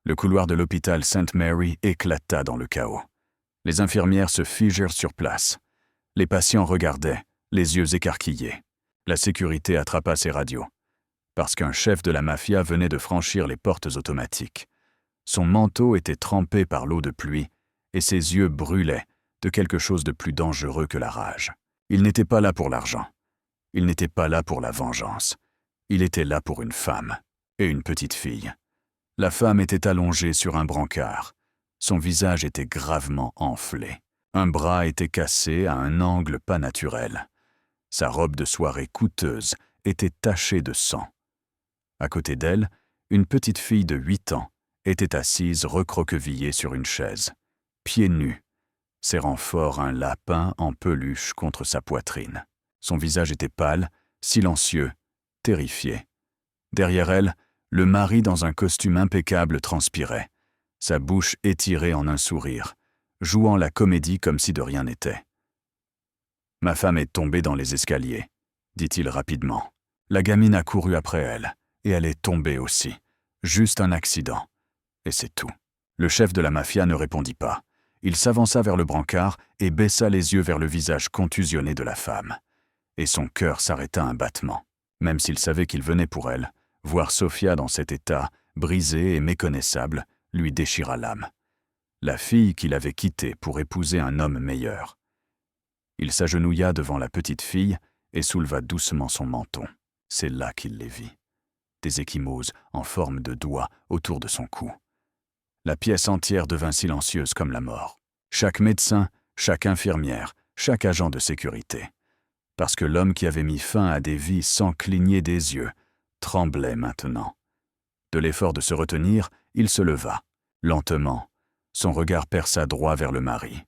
Le couloir de l'hôpital St. Mary éclata dans le chaos. Les infirmières se figèrent sur place. Les patients regardaient, les yeux écarquillés. La sécurité attrapa ses radios. Parce qu'un chef de la mafia venait de franchir les portes automatiques. Son manteau était trempé par l'eau de pluie et ses yeux brûlaient de quelque chose de plus dangereux que la rage. Il n'était pas là pour l'argent. Il n'était pas là pour la vengeance. Il était là pour une femme et une petite fille. La femme était allongée sur un brancard. Son visage était gravement enflé. Un bras était cassé à un angle pas naturel. Sa robe de soirée coûteuse était tachée de sang. À côté d'elle, une petite fille de 8 ans était assise recroquevillée sur une chaise, pieds nus, serrant fort un lapin en peluche contre sa poitrine. Son visage était pâle, silencieux, terrifié. Derrière elle, le mari dans un costume impeccable transpirait, sa bouche étirée en un sourire, jouant la comédie comme si de rien n'était. « Ma femme est tombée dans les escaliers », dit-il rapidement. La gamine a couru après elle, et elle est tombée aussi. Juste un accident. Et c'est tout. Le chef de la mafia ne répondit pas. Il s'avança vers le brancard et baissa les yeux vers le visage contusionné de la femme. Et son cœur s'arrêta un battement. Même s'il savait qu'il venait pour elle, voir Sofia dans cet état, brisée et méconnaissable, lui déchira l'âme. La fille qu'il avait quittée pour épouser un homme meilleur. Il s'agenouilla devant la petite fille et souleva doucement son menton. C'est là qu'il les vit. Des ecchymoses en forme de doigts autour de son cou. La pièce entière devint silencieuse comme la mort. Chaque médecin, chaque infirmière, chaque agent de sécurité. Parce que l'homme qui avait mis fin à des vies sans cligner des yeux tremblait maintenant. De l'effort de se retenir, il se leva. Lentement, son regard perça droit vers le mari.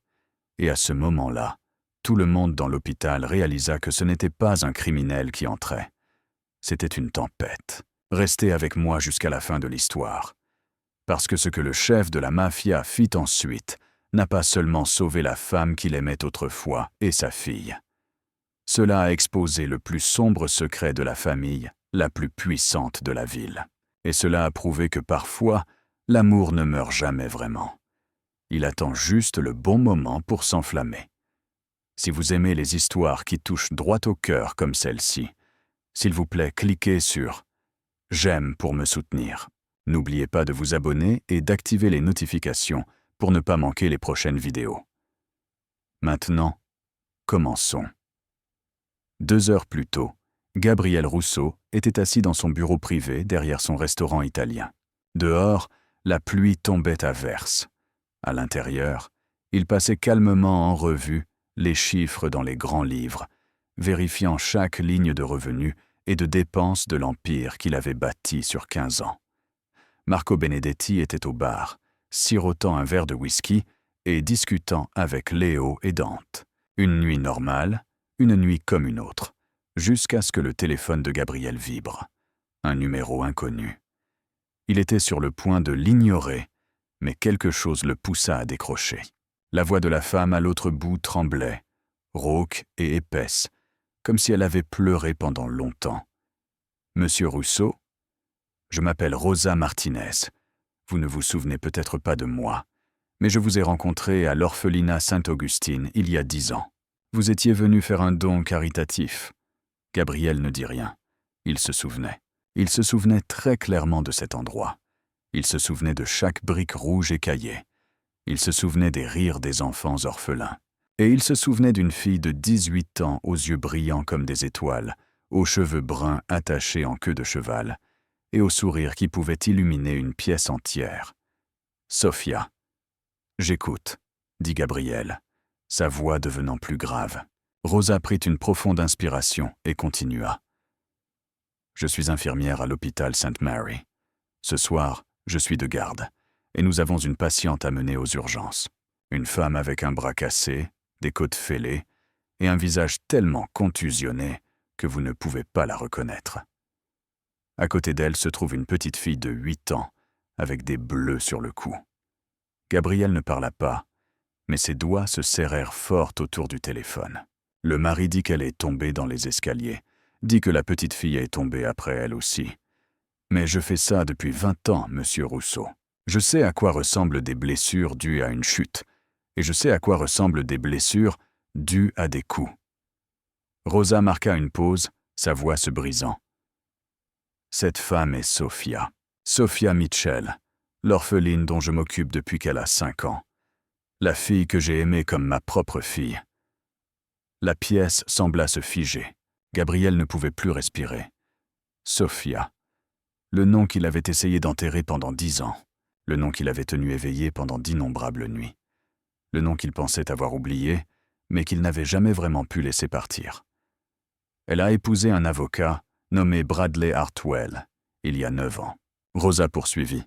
Et à ce moment-là, tout le monde dans l'hôpital réalisa que ce n'était pas un criminel qui entrait. C'était une tempête. Restez avec moi jusqu'à la fin de l'histoire. Parce que ce que le chef de la mafia fit ensuite n'a pas seulement sauvé la femme qu'il aimait autrefois et sa fille. Cela a exposé le plus sombre secret de la famille, la plus puissante de la ville. Et cela a prouvé que parfois, l'amour ne meurt jamais vraiment. Il attend juste le bon moment pour s'enflammer. Si vous aimez les histoires qui touchent droit au cœur comme celle-ci, s'il vous plaît, cliquez sur « J'aime » pour me soutenir. N'oubliez pas de vous abonner et d'activer les notifications pour ne pas manquer les prochaines vidéos. Maintenant, commençons. 2 heures plus tôt, Gabriel Rousseau était assis dans son bureau privé derrière son restaurant italien. Dehors, la pluie tombait à verse. À l'intérieur, il passait calmement en revue les chiffres dans les grands livres, vérifiant chaque ligne de revenus et de dépenses de l'empire qu'il avait bâti sur 15 ans. Marco Benedetti était au bar, sirotant un verre de whisky et discutant avec Léo et Dante. Une nuit normale, une nuit comme une autre, jusqu'à ce que le téléphone de Gabriel vibre. Un numéro inconnu. Il était sur le point de l'ignorer, mais quelque chose le poussa à décrocher. La voix de la femme à l'autre bout tremblait, rauque et épaisse, comme si elle avait pleuré pendant longtemps. « Monsieur Rousseau, je m'appelle Rosa Martinez. Vous ne vous souvenez peut-être pas de moi, mais je vous ai rencontré à l'orphelinat Sainte-Augustine il y a 10 ans. Vous étiez venu faire un don caritatif. » Gabriel ne dit rien. Il se souvenait. Il se souvenait très clairement de cet endroit. Il se souvenait de chaque brique rouge écaillée. Il se souvenait des rires des enfants orphelins. Et il se souvenait d'une fille de 18 ans aux yeux brillants comme des étoiles, aux cheveux bruns attachés en queue de cheval, et au sourire qui pouvait illuminer une pièce entière. Sofia. « J'écoute », dit Gabriel, sa voix devenant plus grave. Rosa prit une profonde inspiration et continua. « Je suis infirmière à l'hôpital St. Mary. Ce soir, je suis de garde, et nous avons une patiente à mener aux urgences. Une femme avec un bras cassé, des côtes fêlées, et un visage tellement contusionné que vous ne pouvez pas la reconnaître. À côté d'elle se trouve une petite fille de 8 ans, avec des bleus sur le cou. Gabriel ne parla pas, mais ses doigts se serrèrent fort autour du téléphone. Le mari dit qu'elle est tombée dans les escaliers, dit que la petite fille est tombée après elle aussi. Mais je fais ça depuis 20 ans, monsieur Rousseau. Je sais à quoi ressemblent des blessures dues à une chute, et je sais à quoi ressemblent des blessures dues à des coups. Rosa marqua une pause, sa voix se brisant. Cette femme est Sophia. Sophia Mitchell, l'orpheline dont je m'occupe depuis qu'elle a 5 ans. La fille que j'ai aimée comme ma propre fille. La pièce sembla se figer. Gabriel ne pouvait plus respirer. Sophia. Le nom qu'il avait essayé d'enterrer pendant 10 ans. Le nom qu'il avait tenu éveillé pendant d'innombrables nuits. Le nom qu'il pensait avoir oublié, mais qu'il n'avait jamais vraiment pu laisser partir. Elle a épousé un avocat nommé Bradley Hartwell, il y a 9 ans. Rosa poursuivit.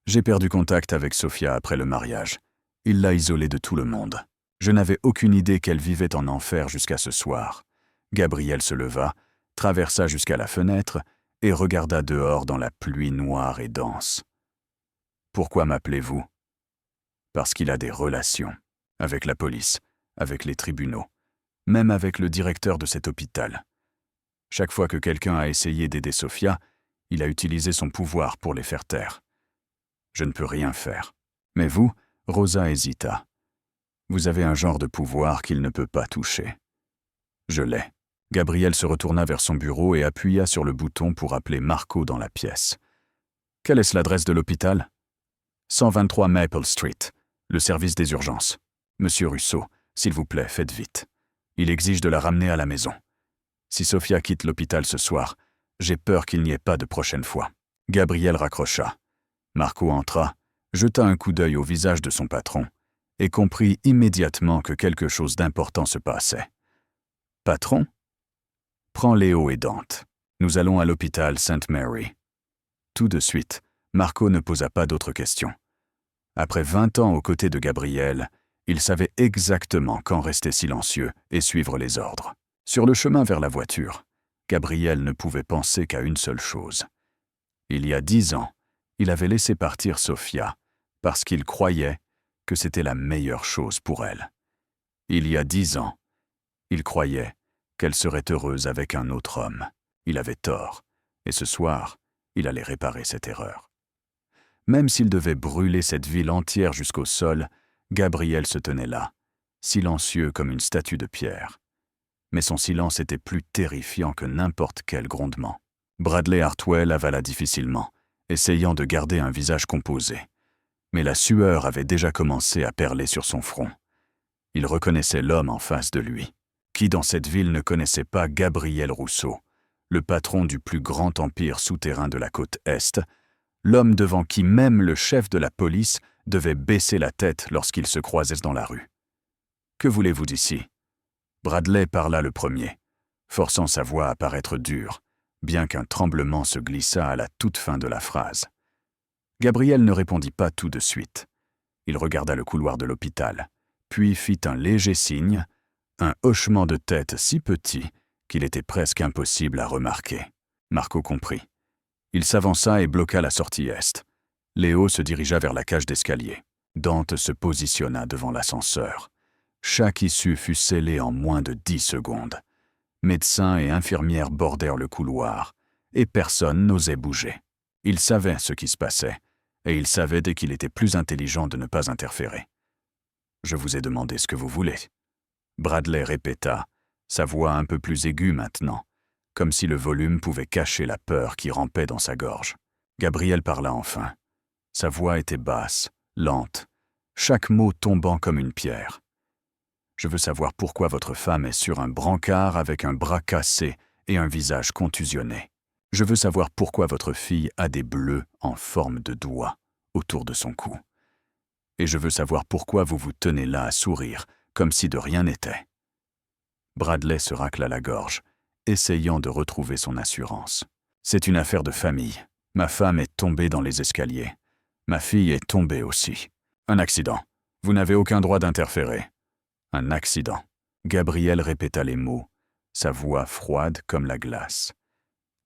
J'ai perdu contact avec Sophia après le mariage. Il l'a isolée de tout le monde. Je n'avais aucune idée qu'elle vivait en enfer jusqu'à ce soir. Gabriel se leva, traversa jusqu'à la fenêtre et regarda dehors dans la pluie noire et dense. Pourquoi m'appelez-vous? Parce qu'il a des relations. Avec la police, avec les tribunaux, même avec le directeur de cet hôpital. Chaque fois que quelqu'un a essayé d'aider Sophia, il a utilisé son pouvoir pour les faire taire. Je ne peux rien faire. Mais vous, Rosa hésita. Vous avez un genre de pouvoir qu'il ne peut pas toucher. Je l'ai. Gabriel se retourna vers son bureau et appuya sur le bouton pour appeler Marco dans la pièce. Quelle est l'adresse de l'hôpital? 123 Maple Street, le service des urgences. Monsieur Russo, s'il vous plaît, faites vite. Il exige de la ramener à la maison. Si Sophia quitte l'hôpital ce soir, j'ai peur qu'il n'y ait pas de prochaine fois. Gabriel raccrocha. Marco entra, jeta un coup d'œil au visage de son patron et comprit immédiatement que quelque chose d'important se passait. Patron? Prends Léo et Dante. Nous allons à l'hôpital St. Mary. Tout de suite, Marco ne posa pas d'autres questions. Après 20 ans aux côtés de Gabriel, il savait exactement quand rester silencieux et suivre les ordres. Sur le chemin vers la voiture, Gabriel ne pouvait penser qu'à une seule chose. Il y a 10 ans, il avait laissé partir Sophia parce qu'il croyait que c'était la meilleure chose pour elle. Il y a 10 ans, il croyait qu'elle serait heureuse avec un autre homme. Il avait tort, et ce soir, il allait réparer cette erreur. Même s'il devait brûler cette ville entière jusqu'au sol, Gabriel se tenait là, silencieux comme une statue de pierre. Mais son silence était plus terrifiant que n'importe quel grondement. Bradley Hartwell avala difficilement, essayant de garder un visage composé. Mais la sueur avait déjà commencé à perler sur son front. Il reconnaissait l'homme en face de lui. Qui dans cette ville ne connaissait pas Gabriel Russo, le patron du plus grand empire souterrain de la côte Est, l'homme devant qui même le chef de la police devait baisser la tête lorsqu'ils se croisaient dans la rue. « Que voulez-vous d'ici » Bradley parla le premier, forçant sa voix à paraître dure, bien qu'un tremblement se glissât à la toute fin de la phrase. Gabriel ne répondit pas tout de suite. Il regarda le couloir de l'hôpital, puis fit un léger signe, un hochement de tête si petit qu'il était presque impossible à remarquer. Marco comprit. Il s'avança et bloqua la sortie est. Léo se dirigea vers la cage d'escalier. Dante se positionna devant l'ascenseur. Chaque issue fut scellée en moins de 10 secondes. Médecins et infirmières bordèrent le couloir, et personne n'osait bouger. Il savait ce qui se passait, et il savait dès qu'il était plus intelligent de ne pas interférer. « Je vous ai demandé ce que vous voulez. » Bradley répéta, sa voix un peu plus aiguë maintenant, comme si le volume pouvait cacher la peur qui rampait dans sa gorge. Gabriel parla enfin. Sa voix était basse, lente, chaque mot tombant comme une pierre. « Je veux savoir pourquoi votre femme est sur un brancard avec un bras cassé et un visage contusionné. Je veux savoir pourquoi votre fille a des bleus en forme de doigts autour de son cou. Et je veux savoir pourquoi vous vous tenez là à sourire, comme si de rien n'était. » Bradley se racla la gorge, essayant de retrouver son assurance. « C'est une affaire de famille. Ma femme est tombée dans les escaliers. Ma fille est tombée aussi. Un accident. Vous n'avez aucun droit d'interférer. Un accident. » Gabriel répéta les mots, sa voix froide comme la glace.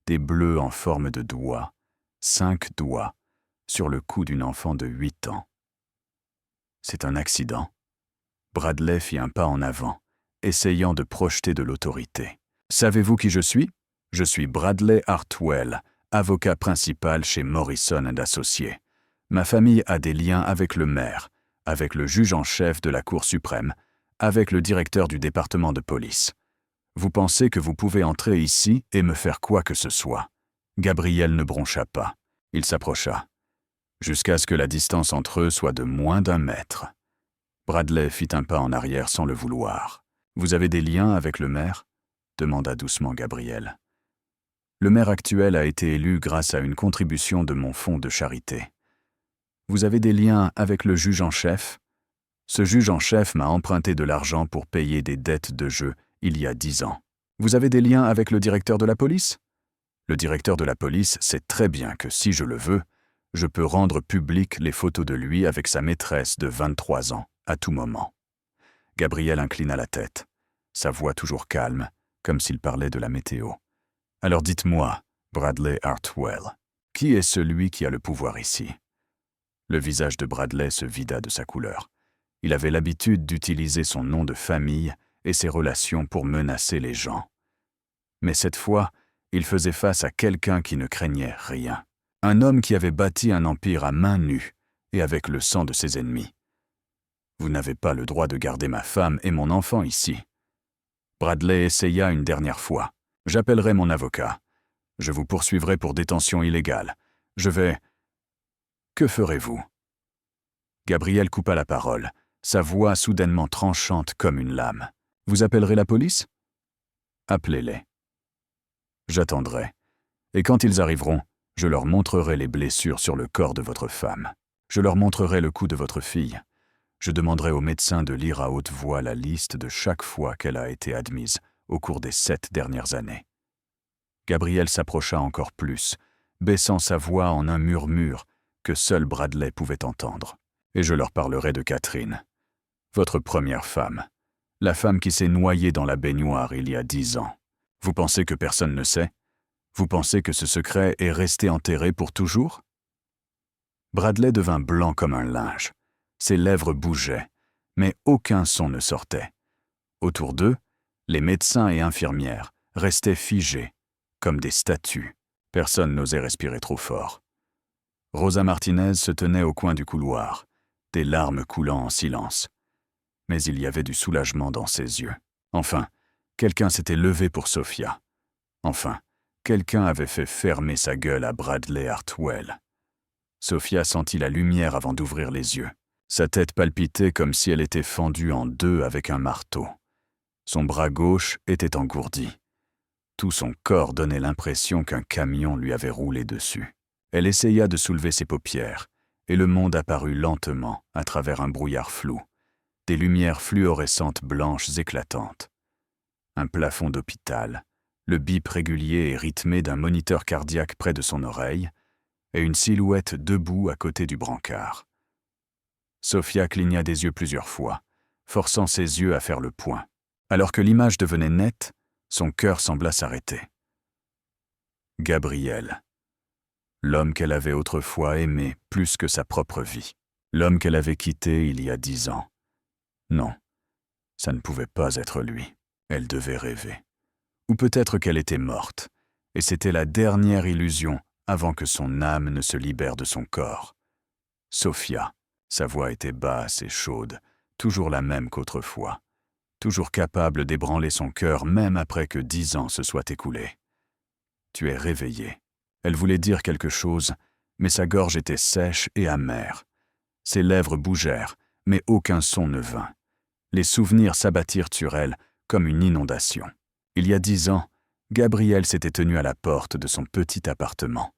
Des bleus en forme de doigts, 5 doigts, sur le cou d'une enfant de 8 ans. C'est un accident. Bradley fit un pas en avant, essayant de projeter de l'autorité. « Savez-vous qui je suis? Je suis Bradley Hartwell, avocat principal chez Morrison & Associés. Ma famille a des liens avec le maire, avec le juge en chef de la Cour suprême, avec le directeur du département de police. Vous pensez que vous pouvez entrer ici et me faire quoi que ce soit? Gabriel ne broncha pas. Il s'approcha, jusqu'à ce que la distance entre eux soit de moins d'1 mètre. Bradley fit un pas en arrière sans le vouloir. « Vous avez des liens avec le maire ?» demanda doucement Gabriel. « Le maire actuel a été élu grâce à une contribution de mon fonds de charité. » « Vous avez des liens avec le juge en chef ?» Ce juge en chef m'a emprunté de l'argent pour payer des dettes de jeu il y a 10 ans. « Vous avez des liens avec le directeur de la police ?» Le directeur de la police sait très bien que si je le veux, je peux rendre publiques les photos de lui avec sa maîtresse de 23 ans, à tout moment. Gabriel inclina la tête, sa voix toujours calme, comme s'il parlait de la météo. « Alors dites-moi, Bradley Hartwell, qui est celui qui a le pouvoir ici ?» Le visage de Bradley se vida de sa couleur. Il avait l'habitude d'utiliser son nom de famille et ses relations pour menacer les gens. Mais cette fois, il faisait face à quelqu'un qui ne craignait rien. Un homme qui avait bâti un empire à main nue et avec le sang de ses ennemis. « Vous n'avez pas le droit de garder ma femme et mon enfant ici. » Bradley essaya une dernière fois. « J'appellerai mon avocat. Je vous poursuivrai pour détention illégale. Je vais... » « Que ferez-vous » Gabriel coupa la parole, sa voix soudainement tranchante comme une lame. « Vous appellerez la police ?»« Appelez-les. »« J'attendrai. Et quand ils arriveront, je leur montrerai les blessures sur le corps de votre femme. Je leur montrerai le cou de votre fille. Je demanderai au médecin de lire à haute voix la liste de chaque fois qu'elle a été admise au cours des 7 dernières années. » Gabriel s'approcha encore plus, baissant sa voix en un murmure que seul Bradley pouvait entendre. « Et je leur parlerai de Catherine, votre première femme, la femme qui s'est noyée dans la baignoire il y a 10 ans. Vous pensez que personne ne sait? Vous pensez que ce secret est resté enterré pour toujours ?» Bradley devint blanc comme un linge. Ses lèvres bougeaient, mais aucun son ne sortait. Autour d'eux, les médecins et infirmières restaient figés, comme des statues. Personne n'osait respirer trop fort. Rosa Martinez se tenait au coin du couloir, des larmes coulant en silence. Mais il y avait du soulagement dans ses yeux. Enfin, quelqu'un s'était levé pour Sophia. Enfin, quelqu'un avait fait fermer sa gueule à Bradley Hartwell. Sophia sentit la lumière avant d'ouvrir les yeux. Sa tête palpitait comme si elle était fendue en deux avec un marteau. Son bras gauche était engourdi. Tout son corps donnait l'impression qu'un camion lui avait roulé dessus. Elle essaya de soulever ses paupières, et le monde apparut lentement à travers un brouillard flou, des lumières fluorescentes blanches éclatantes. Un plafond d'hôpital, le bip régulier et rythmé d'un moniteur cardiaque près de son oreille, et une silhouette debout à côté du brancard. Sophia cligna des yeux plusieurs fois, forçant ses yeux à faire le point. Alors que l'image devenait nette, son cœur sembla s'arrêter. Gabriel. L'homme qu'elle avait autrefois aimé plus que sa propre vie. L'homme qu'elle avait quitté il y a 10 ans. Non, ça ne pouvait pas être lui. Elle devait rêver. Ou peut-être qu'elle était morte, et c'était la dernière illusion avant que son âme ne se libère de son corps. Sophia, sa voix était basse et chaude, toujours la même qu'autrefois, toujours capable d'ébranler son cœur même après que 10 ans se soient écoulés. Tu es réveillée. Elle voulait dire quelque chose, mais sa gorge était sèche et amère. Ses lèvres bougèrent, mais aucun son ne vint. Les souvenirs s'abattirent sur elle comme une inondation. Il y a 10 ans, Gabriel s'était tenu à la porte de son petit appartement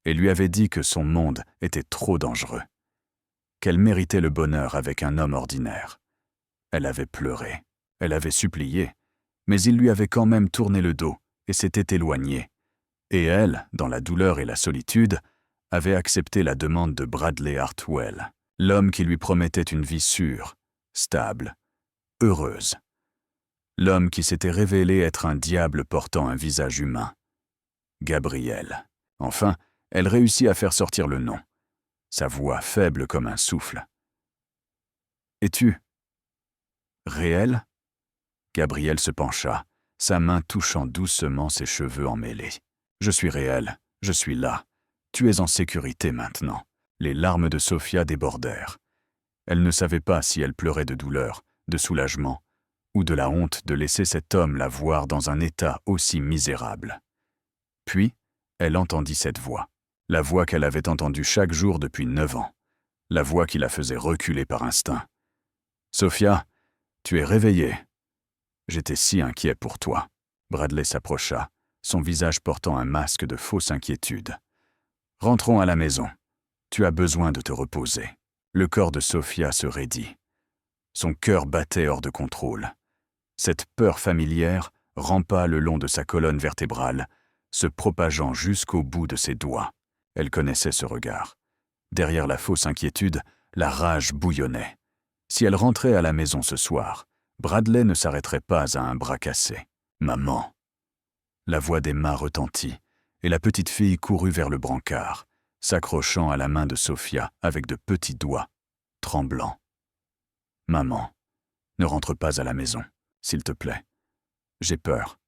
et lui avait dit que son monde était trop dangereux, qu'elle méritait le bonheur avec un homme ordinaire. Elle avait pleuré, elle avait supplié, mais il lui avait quand même tourné le dos et s'était éloigné. Et elle, dans la douleur et la solitude, avait accepté la demande de Bradley Hartwell, l'homme qui lui promettait une vie sûre, stable, heureuse. L'homme qui s'était révélé être un diable portant un visage humain. Gabriel. Enfin, elle réussit à faire sortir le nom, sa voix faible comme un souffle. « Es-tu réel ?» Gabriel se pencha, sa main touchant doucement ses cheveux emmêlés. « Je suis réel, je suis là. Tu es en sécurité maintenant. Les larmes de Sofia débordèrent. Elle ne savait pas si elle pleurait de douleur, de soulagement, ou de la honte de laisser cet homme la voir dans un état aussi misérable. Puis, elle entendit cette voix, la voix qu'elle avait entendue chaque jour depuis 9 ans, la voix qui la faisait reculer par instinct. « Sofia, tu es réveillée. J'étais si inquiet pour toi. » Bradley s'approcha, son visage portant un masque de fausse inquiétude. « Rentrons à la maison. Tu as besoin de te reposer. » Le corps de Sofia se raidit. Son cœur battait hors de contrôle. Cette peur familière rampa le long de sa colonne vertébrale, se propageant jusqu'au bout de ses doigts. Elle connaissait ce regard. Derrière la fausse inquiétude, la rage bouillonnait. Si elle rentrait à la maison ce soir, Bradley ne s'arrêterait pas à un bras cassé. « Maman !» La voix d'Emma retentit, et la petite fille courut vers le brancard, s'accrochant à la main de Sofia avec de petits doigts, tremblants. « Maman, ne rentre pas à la maison, s'il te plaît. J'ai peur.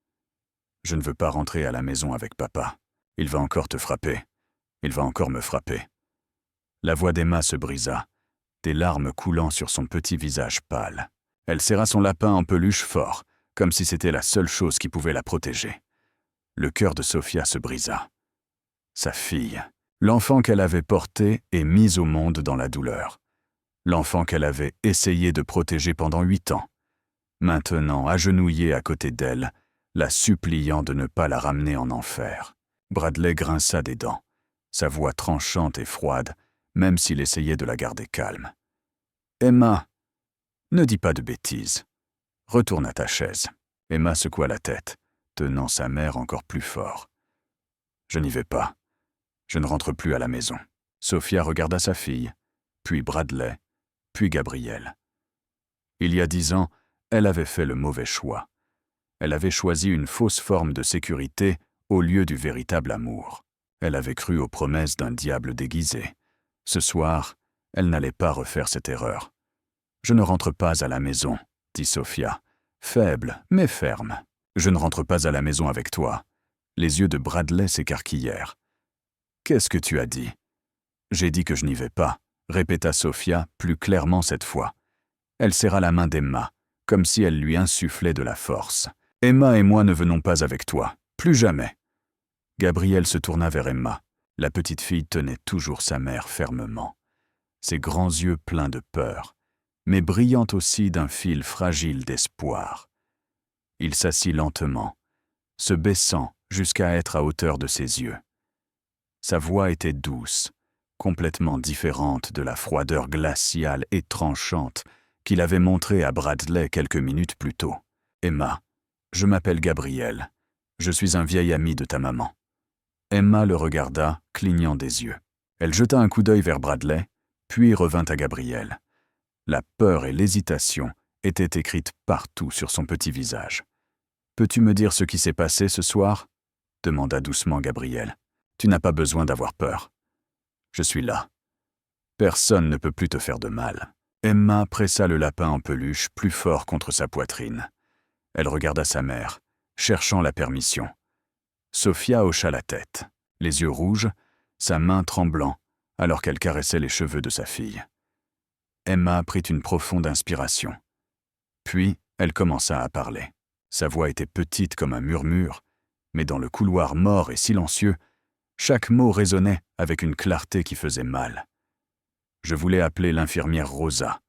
Je ne veux pas rentrer à la maison avec papa. Il va encore te frapper. Il va encore me frapper. » La voix d'Emma se brisa, des larmes coulant sur son petit visage pâle. Elle serra son lapin en peluche fort, comme si c'était la seule chose qui pouvait la protéger. Le cœur de Sofia se brisa. Sa fille, l'enfant qu'elle avait porté et mis au monde dans la douleur. L'enfant qu'elle avait essayé de protéger pendant 8 ans. Maintenant, agenouillée à côté d'elle, la suppliant de ne pas la ramener en enfer. Bradley grinça des dents, sa voix tranchante et froide, même s'il essayait de la garder calme. « Emma, ne dis pas de bêtises. Retourne à ta chaise. » Emma secoua la tête, tenant sa mère encore plus fort. « Je n'y vais pas. Je ne rentre plus à la maison. » Sofia regarda sa fille, puis Bradley, puis Gabriel. Il y a 10 ans, elle avait fait le mauvais choix. Elle avait choisi une fausse forme de sécurité au lieu du véritable amour. Elle avait cru aux promesses d'un diable déguisé. Ce soir, elle n'allait pas refaire cette erreur. « Je ne rentre pas à la maison, » dit Sofia, faible mais ferme. « Je ne rentre pas à la maison avec toi. » Les yeux de Bradley s'écarquillèrent. « Qu'est-ce que tu as dit ?»« J'ai dit que je n'y vais pas, » répéta Sofia plus clairement cette fois. Elle serra la main d'Emma, comme si elle lui insufflait de la force. « Emma et moi ne venons pas avec toi, plus jamais. » Gabriel se tourna vers Emma. La petite fille tenait toujours sa mère fermement, ses grands yeux pleins de peur, mais brillant aussi d'un fil fragile d'espoir. Il s'assit lentement, se baissant jusqu'à être à hauteur de ses yeux. Sa voix était douce, complètement différente de la froideur glaciale et tranchante qu'il avait montrée à Bradley quelques minutes plus tôt. « Emma, je m'appelle Gabriel. Je suis un vieil ami de ta maman. » Emma le regarda, clignant des yeux. Elle jeta un coup d'œil vers Bradley, puis revint à Gabriel. La peur et l'hésitation étaient écrites partout sur son petit visage. « Peux-tu me dire ce qui s'est passé ce soir ?» demanda doucement Gabriel. « Tu n'as pas besoin d'avoir peur. Je suis là. Personne ne peut plus te faire de mal. » Emma pressa le lapin en peluche plus fort contre sa poitrine. Elle regarda sa mère, cherchant la permission. Sofia hocha la tête, les yeux rouges, sa main tremblant, alors qu'elle caressait les cheveux de sa fille. Emma prit une profonde inspiration. Puis, elle commença à parler. Sa voix était petite comme un murmure, mais dans le couloir mort et silencieux, chaque mot résonnait avec une clarté qui faisait mal. Je voulais appeler l'infirmière Rosa.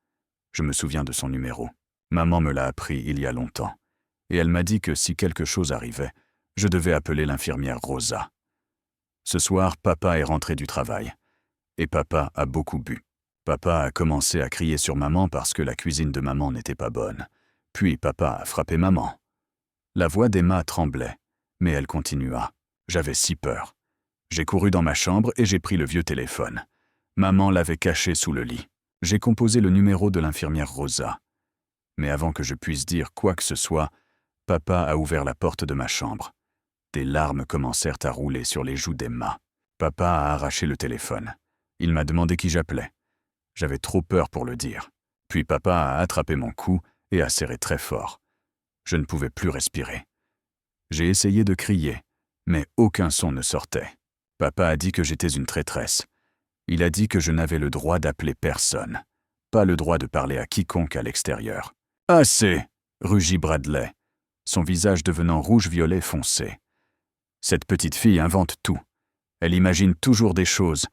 Je me souviens de son numéro. Maman me l'a appris il y a longtemps, et elle m'a dit que si quelque chose arrivait, je devais appeler l'infirmière Rosa. Ce soir, papa est rentré du travail, et papa a beaucoup bu. Papa a commencé à crier sur maman parce que la cuisine de maman n'était pas bonne. Puis papa a frappé maman. La voix d'Emma tremblait, mais elle continua. J'avais si peur. J'ai couru dans ma chambre et j'ai pris le vieux téléphone. Maman l'avait caché sous le lit. J'ai composé le numéro de l'infirmière Rosa. Mais avant que je puisse dire quoi que ce soit, papa a ouvert la porte de ma chambre. Des larmes commencèrent à rouler sur les joues d'Emma. Papa a arraché le téléphone. Il m'a demandé qui j'appelais. J'avais trop peur pour le dire. Puis papa a attrapé mon cou et a serré très fort. Je ne pouvais plus respirer. J'ai essayé de crier, mais aucun son ne sortait. Papa a dit que j'étais une traîtresse. Il a dit que je n'avais le droit d'appeler personne, pas le droit de parler à quiconque à l'extérieur. « Assez !» rugit Bradley, son visage devenant rouge-violet foncé. Cette petite fille invente tout. Elle imagine toujours des choses.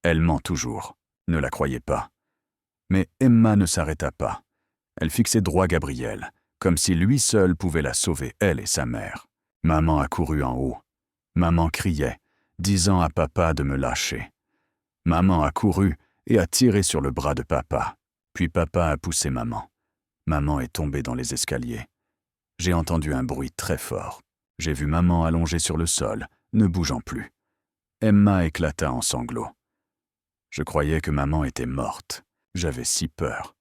Elle ment toujours. Ne la croyez pas. Mais Emma ne s'arrêta pas. Elle fixait droit Gabriel, comme si lui seul pouvait la sauver, elle et sa mère. Maman accourut en haut. Maman criait, disant à papa de me lâcher. Maman accourut et a tiré sur le bras de papa. Puis papa a poussé maman. Maman est tombée dans les escaliers. J'ai entendu un bruit très fort. J'ai vu maman allongée sur le sol, ne bougeant plus. Emma éclata en sanglots. Je croyais que maman était morte. J'avais si peur.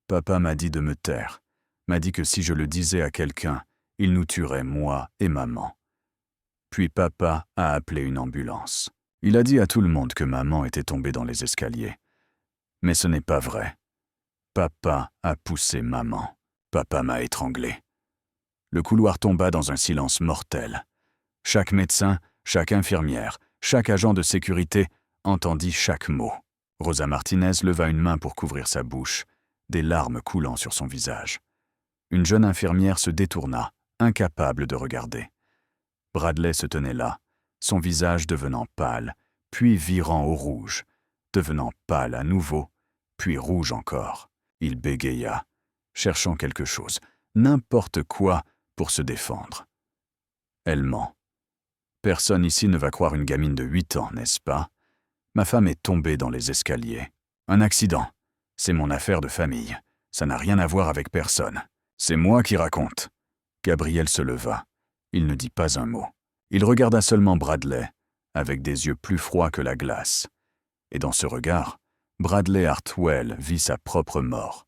Papa m'a dit de me taire, m'a dit que si je le disais à quelqu'un, il nous tuerait, moi et maman. Puis papa a appelé une ambulance. Il a dit à tout le monde que maman était tombée dans les escaliers. Mais ce n'est pas vrai. Papa a poussé maman. Papa m'a étranglé. Le couloir tomba dans un silence mortel. Chaque médecin, chaque infirmière, chaque agent de sécurité entendit chaque mot. Rosa Martinez leva une main pour couvrir sa bouche, des larmes coulant sur son visage. Une jeune infirmière se détourna, incapable de regarder. Bradley se tenait là, son visage devenant pâle, puis virant au rouge, devenant pâle à nouveau, puis rouge encore. Il bégaya, cherchant quelque chose, n'importe quoi, pour se défendre. Elle ment. Personne ici ne va croire une gamine de 8 ans, n'est-ce pas? Ma femme est tombée dans les escaliers. Un accident. C'est mon affaire de famille. Ça n'a rien à voir avec personne. C'est moi qui raconte. Gabriel se leva. Il ne dit pas un mot. Il regarda seulement Bradley, avec des yeux plus froids que la glace. Et dans ce regard, Bradley Hartwell vit sa propre mort.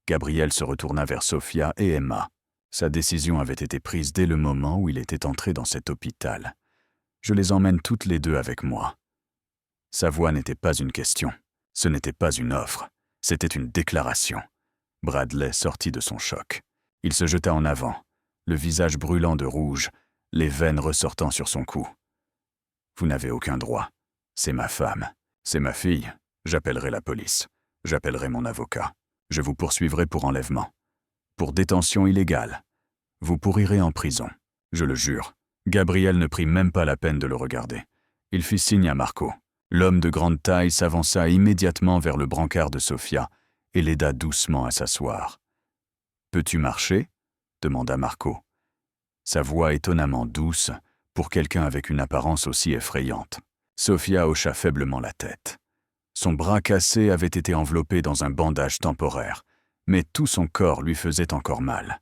Gabriel se retourna vers Sophia et Emma. Sa décision avait été prise dès le moment où il était entré dans cet hôpital. Je les emmène toutes les deux avec moi. Sa voix n'était pas une question. Ce n'était pas une offre. C'était une déclaration. Bradley sortit de son choc. Il se jeta en avant, le visage brûlant de rouge, les veines ressortant sur son cou. Vous n'avez aucun droit. C'est ma femme. C'est ma fille. J'appellerai la police. J'appellerai mon avocat. Je vous poursuivrai pour enlèvement. Pour détention illégale. Vous pourrirez en prison. Je le jure. Gabriel ne prit même pas la peine de le regarder. Il fit signe à Marco. L'homme de grande taille s'avança immédiatement vers le brancard de Sophia et l'aida doucement à s'asseoir. « Peux-tu marcher » demanda Marco. Sa voix étonnamment douce pour quelqu'un avec une apparence aussi effrayante. Sophia hocha faiblement la tête. Son bras cassé avait été enveloppé dans un bandage temporaire, mais tout son corps lui faisait encore mal.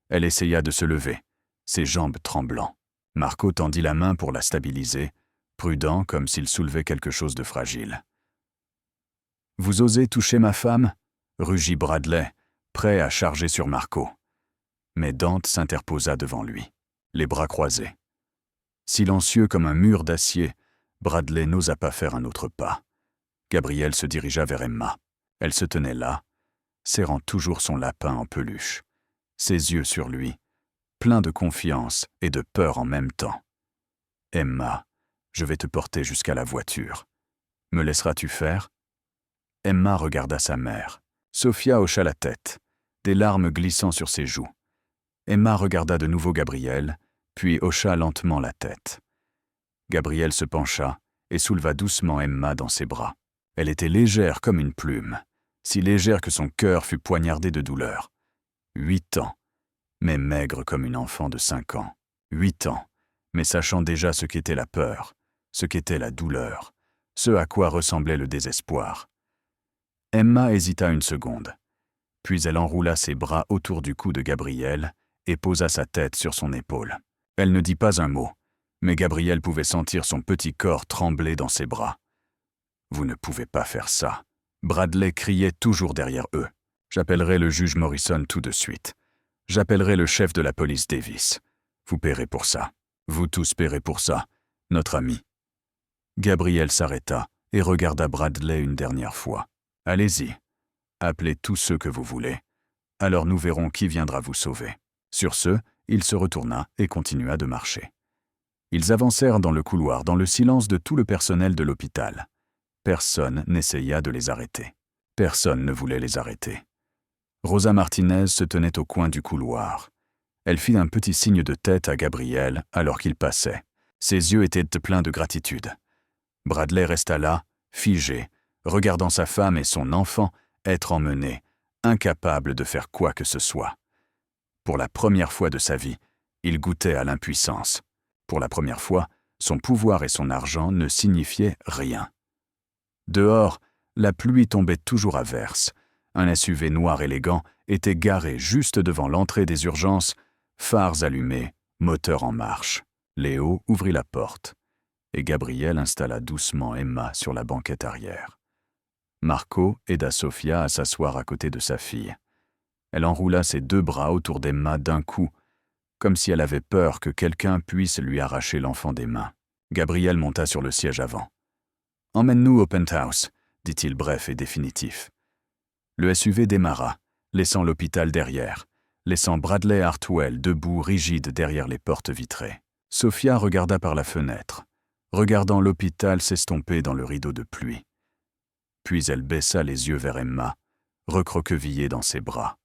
Elle essaya de se lever, ses jambes tremblant. Marco tendit la main pour la stabiliser, prudent comme s'il soulevait quelque chose de fragile. « Vous osez toucher ma femme » rugit Bradley, prêt à charger sur Marco. Mais Dante s'interposa devant lui, les bras croisés. Silencieux comme un mur d'acier, Bradley n'osa pas faire un autre pas. Gabriel se dirigea vers Emma. Elle se tenait là, serrant toujours son lapin en peluche, ses yeux sur lui, pleins de confiance et de peur en même temps. « Emma, je vais te porter jusqu'à la voiture. Me laisseras-tu faire » Emma regarda sa mère. Sophia hocha la tête, des larmes glissant sur ses joues. Emma regarda de nouveau Gabriel, puis hocha lentement la tête. Gabriel se pencha et souleva doucement Emma dans ses bras. Elle était légère comme une plume, si légère que son cœur fut poignardé de douleur. 8 ans, mais maigre comme une enfant de 5 ans. 8 ans, mais sachant déjà ce qu'était la peur, ce qu'était la douleur, ce à quoi ressemblait le désespoir. Emma hésita une seconde, puis elle enroula ses bras autour du cou de Gabriel et posa sa tête sur son épaule. Elle ne dit pas un mot, mais Gabriel pouvait sentir son petit corps trembler dans ses bras. « Vous ne pouvez pas faire ça !» Bradley criait toujours derrière eux. « J'appellerai le juge Morrison tout de suite. J'appellerai le chef de la police Davis. Vous paierez pour ça. Vous tous paierez pour ça, notre ami. » Gabriel s'arrêta et regarda Bradley une dernière fois. « Allez-y, appelez tous ceux que vous voulez. Alors nous verrons qui viendra vous sauver. » Sur ce, il se retourna et continua de marcher. Ils avancèrent dans le couloir dans le silence de tout le personnel de l'hôpital. Personne n'essaya de les arrêter. Personne ne voulait les arrêter. Rosa Martinez se tenait au coin du couloir. Elle fit un petit signe de tête à Gabriel alors qu'il passait. Ses yeux étaient pleins de gratitude. Bradley resta là, figé, regardant sa femme et son enfant être emmenés, incapable de faire quoi que ce soit. Pour la première fois de sa vie, il goûtait à l'impuissance. Pour la première fois, son pouvoir et son argent ne signifiaient rien. Dehors, la pluie tombait toujours à verse. Un SUV noir élégant était garé juste devant l'entrée des urgences, phares allumés, moteur en marche. Léo ouvrit la porte et Gabriel installa doucement Emma sur la banquette arrière. Marco aida Sofia à s'asseoir à côté de sa fille. Elle enroula ses 2 bras autour d'Emma d'un coup, comme si elle avait peur que quelqu'un puisse lui arracher l'enfant des mains. Gabriel monta sur le siège avant. « Emmène-nous au penthouse », dit-il bref et définitif. Le SUV démarra, laissant l'hôpital derrière, laissant Bradley Hartwell debout rigide derrière les portes vitrées. Sofia regarda par la fenêtre, regardant l'hôpital s'estomper dans le rideau de pluie. Puis elle baissa les yeux vers Emma, recroquevillée dans ses bras.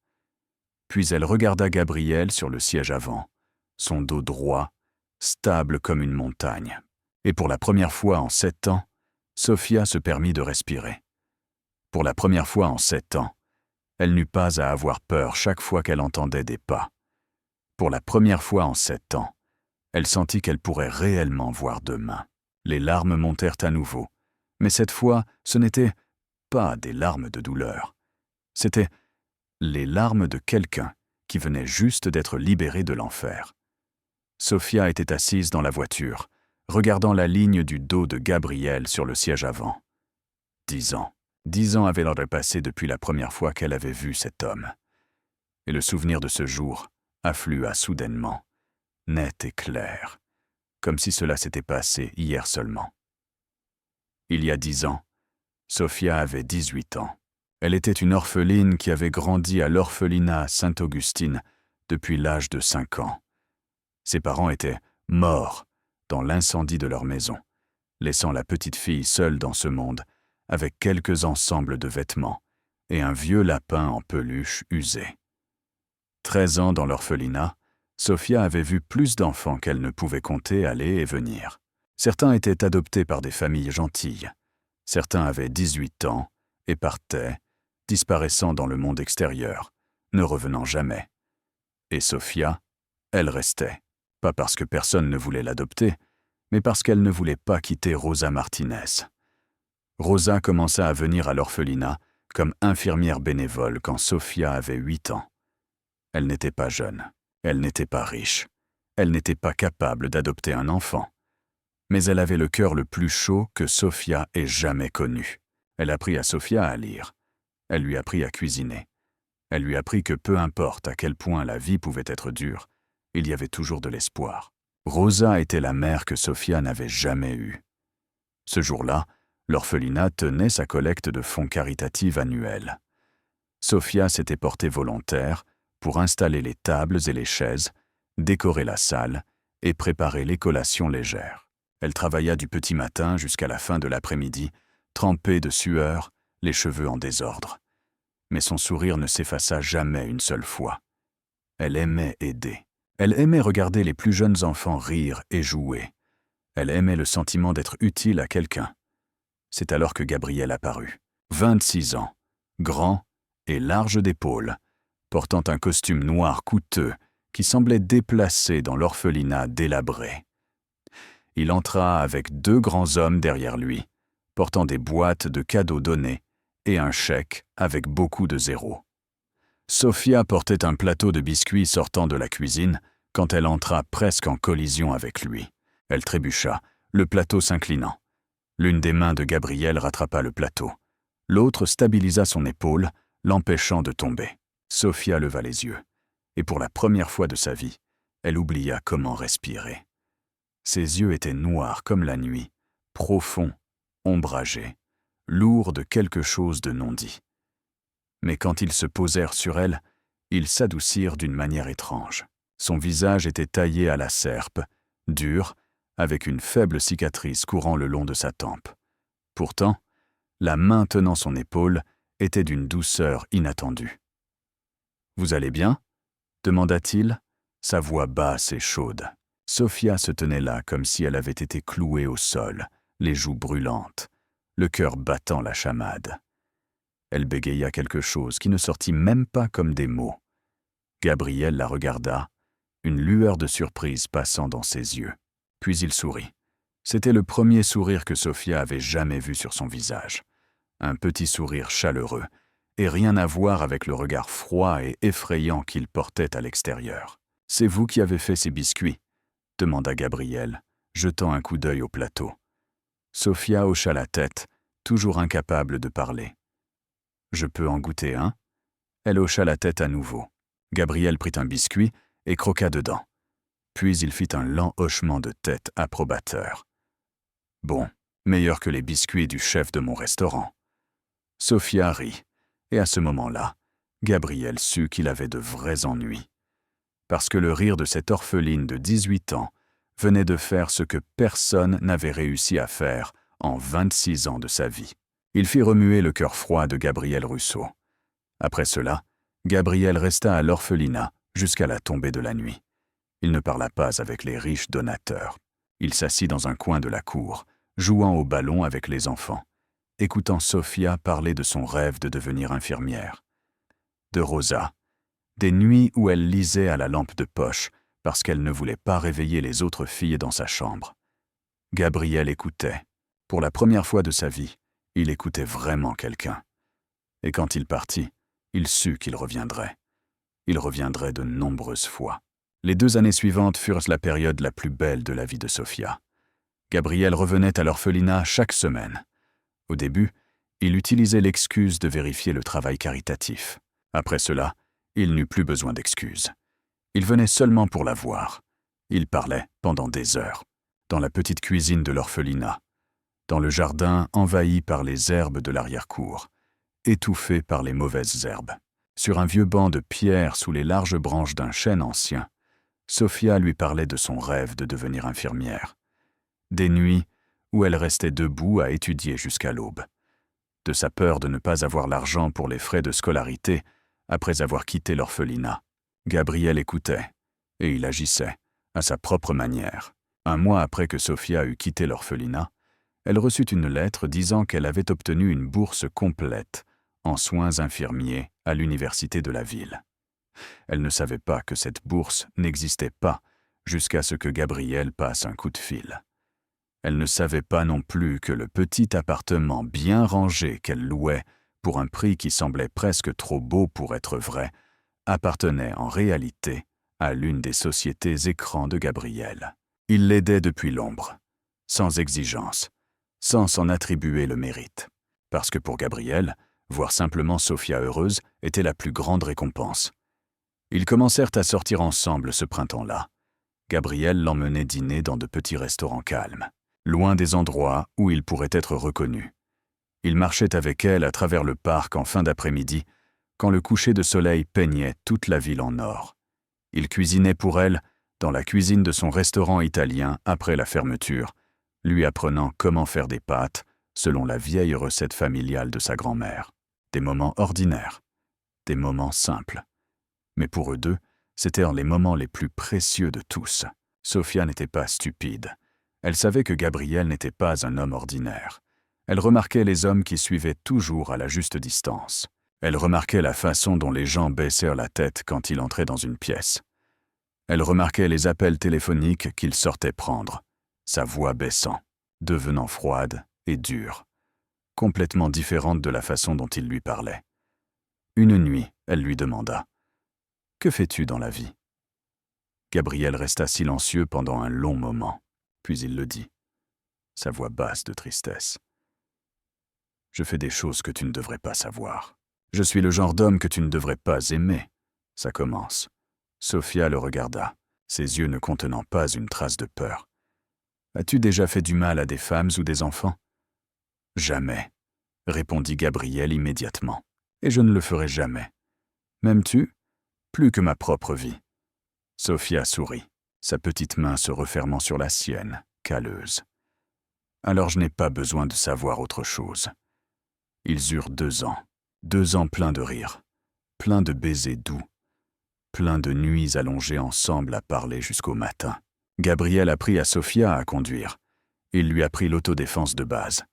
Puis elle regarda Gabriel sur le siège avant, son dos droit, stable comme une montagne. Et pour la première fois en 7 ans, Sofia se permit de respirer. Pour la première fois en 7 ans, elle n'eut pas à avoir peur chaque fois qu'elle entendait des pas. Pour la première fois en 7 ans, elle sentit qu'elle pourrait réellement voir demain. Les larmes montèrent à nouveau, mais cette fois, ce n'étaient pas des larmes de douleur. C'étaient les larmes de quelqu'un qui venait juste d'être libéré de l'enfer. Sofia était assise dans la voiture, regardant la ligne du dos de Gabriel sur le siège avant. 10 ans. 10 ans avaient l'air de passer depuis la première fois qu'elle avait vu cet homme. Et le souvenir de ce jour afflua soudainement, net et clair, comme si cela s'était passé hier seulement. Il y a 10 ans, Sofia avait 18 ans. Elle était une orpheline qui avait grandi à l'orphelinat Sainte-Augustine depuis l'âge de 5 ans. Ses parents étaient morts dans l'incendie de leur maison, laissant la petite fille seule dans ce monde, avec quelques ensembles de vêtements et un vieux lapin en peluche usé. 13 ans dans l'orphelinat, Sofia avait vu plus d'enfants qu'elle ne pouvait compter aller et venir. Certains étaient adoptés par des familles gentilles. Certains avaient 18 ans et partaient, disparaissant dans le monde extérieur, ne revenant jamais. Et Sofia, elle restait, pas parce que personne ne voulait l'adopter, mais parce qu'elle ne voulait pas quitter Rosa Martinez. Rosa commença à venir à l'orphelinat comme infirmière bénévole quand Sofia avait 8 ans. Elle n'était pas jeune, elle n'était pas riche, elle n'était pas capable d'adopter un enfant. Mais elle avait le cœur le plus chaud que Sofia ait jamais connu. Elle apprit à Sofia à lire. Elle lui apprit à cuisiner. Elle lui apprit que peu importe à quel point la vie pouvait être dure, il y avait toujours de l'espoir. Rosa était la mère que Sofia n'avait jamais eue. Ce jour-là, l'orphelinat tenait sa collecte de fonds caritatifs annuelle. Sofia s'était portée volontaire pour installer les tables et les chaises, décorer la salle et préparer les collations légères. Elle travailla du petit matin jusqu'à la fin de l'après-midi, trempée de sueur, les cheveux en désordre. Mais son sourire ne s'effaça jamais une seule fois. Elle aimait aider. Elle aimait regarder les plus jeunes enfants rire et jouer. Elle aimait le sentiment d'être utile à quelqu'un. C'est alors que Gabriel apparut. 26 ans, grand et large d'épaules, portant un costume noir coûteux qui semblait déplacé dans l'orphelinat délabré. Il entra avec 2 grands hommes derrière lui, portant des boîtes de cadeaux donnés et un chèque avec beaucoup de zéros. Sofia portait un plateau de biscuits sortant de la cuisine quand elle entra presque en collision avec lui. Elle trébucha, le plateau s'inclinant. L'une des mains de Gabriel rattrapa le plateau. L'autre stabilisa son épaule, l'empêchant de tomber. Sofia leva les yeux, et pour la première fois de sa vie, elle oublia comment respirer. Ses yeux étaient noirs comme la nuit, profonds, ombragés, lourds de quelque chose de non dit. Mais quand ils se posèrent sur elle, ils s'adoucirent d'une manière étrange. Son visage était taillé à la serpe, dur, avec une faible cicatrice courant le long de sa tempe. Pourtant, la main tenant son épaule était d'une douceur inattendue. « Vous allez bien ?» demanda-t-il, sa voix basse et chaude. Sofia se tenait là comme si elle avait été clouée au sol, les joues brûlantes, le cœur battant la chamade. Elle bégaya quelque chose qui ne sortit même pas comme des mots. Gabriel la regarda, une lueur de surprise passant dans ses yeux. Puis il sourit. C'était le premier sourire que Sofia avait jamais vu sur son visage. Un petit sourire chaleureux, et rien à voir avec le regard froid et effrayant qu'il portait à l'extérieur. « C'est vous qui avez fait ces biscuits ?» demanda Gabriel, jetant un coup d'œil au plateau. Sofia hocha la tête, toujours incapable de parler. « Je peux en goûter un ?» Elle hocha la tête à nouveau. Gabriel prit un biscuit et croqua dedans. Puis il fit un lent hochement de tête approbateur. « Bon, meilleur que les biscuits du chef de mon restaurant. » Sofia rit, et à ce moment-là, Gabriel sut qu'il avait de vrais ennuis. Parce que le rire de cette orpheline de 18 ans venait de faire ce que personne n'avait réussi à faire en 26 ans de sa vie. Il fit remuer le cœur froid de Gabriel Russo. Après cela, Gabriel resta à l'orphelinat jusqu'à la tombée de la nuit. Il ne parla pas avec les riches donateurs. Il s'assit dans un coin de la cour, jouant au ballon avec les enfants, écoutant Sofia parler de son rêve de devenir infirmière. De Rosa, des nuits où elle lisait à la lampe de poche parce qu'elle ne voulait pas réveiller les autres filles dans sa chambre. Gabriel écoutait. Pour la première fois de sa vie, il écoutait vraiment quelqu'un. Et quand il partit, il sut qu'il reviendrait. Il reviendrait de nombreuses fois. Les 2 années suivantes furent la période la plus belle de la vie de Sofia. Gabriel revenait à l'orphelinat chaque semaine. Au début, il utilisait l'excuse de vérifier le travail caritatif. Après cela, il n'eut plus besoin d'excuses. Il venait seulement pour la voir. Il parlait pendant des heures. Dans la petite cuisine de l'orphelinat, dans le jardin envahi par les herbes de l'arrière-cour, étouffé par les mauvaises herbes. Sur un vieux banc de pierre sous les larges branches d'un chêne ancien, Sofia lui parlait de son rêve de devenir infirmière. Des nuits où elle restait debout à étudier jusqu'à l'aube. De sa peur de ne pas avoir l'argent pour les frais de scolarité après avoir quitté l'orphelinat. Gabriel écoutait, et il agissait, à sa propre manière. Un mois après que Sofia eut quitté l'orphelinat, elle reçut une lettre disant qu'elle avait obtenu une bourse complète en soins infirmiers à l'université de la ville. Elle ne savait pas que cette bourse n'existait pas jusqu'à ce que Gabriel passe un coup de fil. Elle ne savait pas non plus que le petit appartement bien rangé qu'elle louait pour un prix qui semblait presque trop beau pour être vrai, appartenait en réalité à l'une des sociétés écrans de Gabriel. Il l'aidait depuis l'ombre, sans exigence, sans s'en attribuer le mérite. Parce que pour Gabriel, voir simplement Sofia heureuse était la plus grande récompense. Ils commencèrent à sortir ensemble ce printemps-là. Gabriel l'emmenait dîner dans de petits restaurants calmes, loin des endroits où il pourrait être reconnu. Il marchait avec elle à travers le parc en fin d'après-midi, quand le coucher de soleil peignait toute la ville en or. Il cuisinait pour elle dans la cuisine de son restaurant italien après la fermeture, lui apprenant comment faire des pâtes selon la vieille recette familiale de sa grand-mère. Des moments ordinaires, des moments simples. Mais pour eux deux, c'étaient les moments les plus précieux de tous. Sofia n'était pas stupide. Elle savait que Gabriel n'était pas un homme ordinaire. Elle remarquait les hommes qui suivaient toujours à la juste distance. Elle remarquait la façon dont les gens baissèrent la tête quand il entrait dans une pièce. Elle remarquait les appels téléphoniques qu'il sortait prendre, sa voix baissant, devenant froide et dure, complètement différente de la façon dont il lui parlait. Une nuit, elle lui demanda « Que fais-tu dans la vie ?» Gabriel resta silencieux pendant un long moment, puis il le dit, sa voix basse de tristesse. « Je fais des choses que tu ne devrais pas savoir. Je suis le genre d'homme que tu ne devrais pas aimer. » Ça commence. Sofia le regarda, ses yeux ne contenant pas une trace de peur. « As-tu déjà fait du mal à des femmes ou des enfants ?»« Jamais, » répondit Gabriel immédiatement. « Et je ne le ferai jamais. M'aimes-tu ? Plus que ma propre vie. » Sofia sourit, sa petite main se refermant sur la sienne, calleuse. « Alors je n'ai pas besoin de savoir autre chose. Ils eurent 2 ans. 2 ans pleins de rires, pleins de baisers doux, pleins de nuits allongées ensemble à parler jusqu'au matin. Gabriel apprit à Sofia à conduire. Il lui apprit l'autodéfense de base.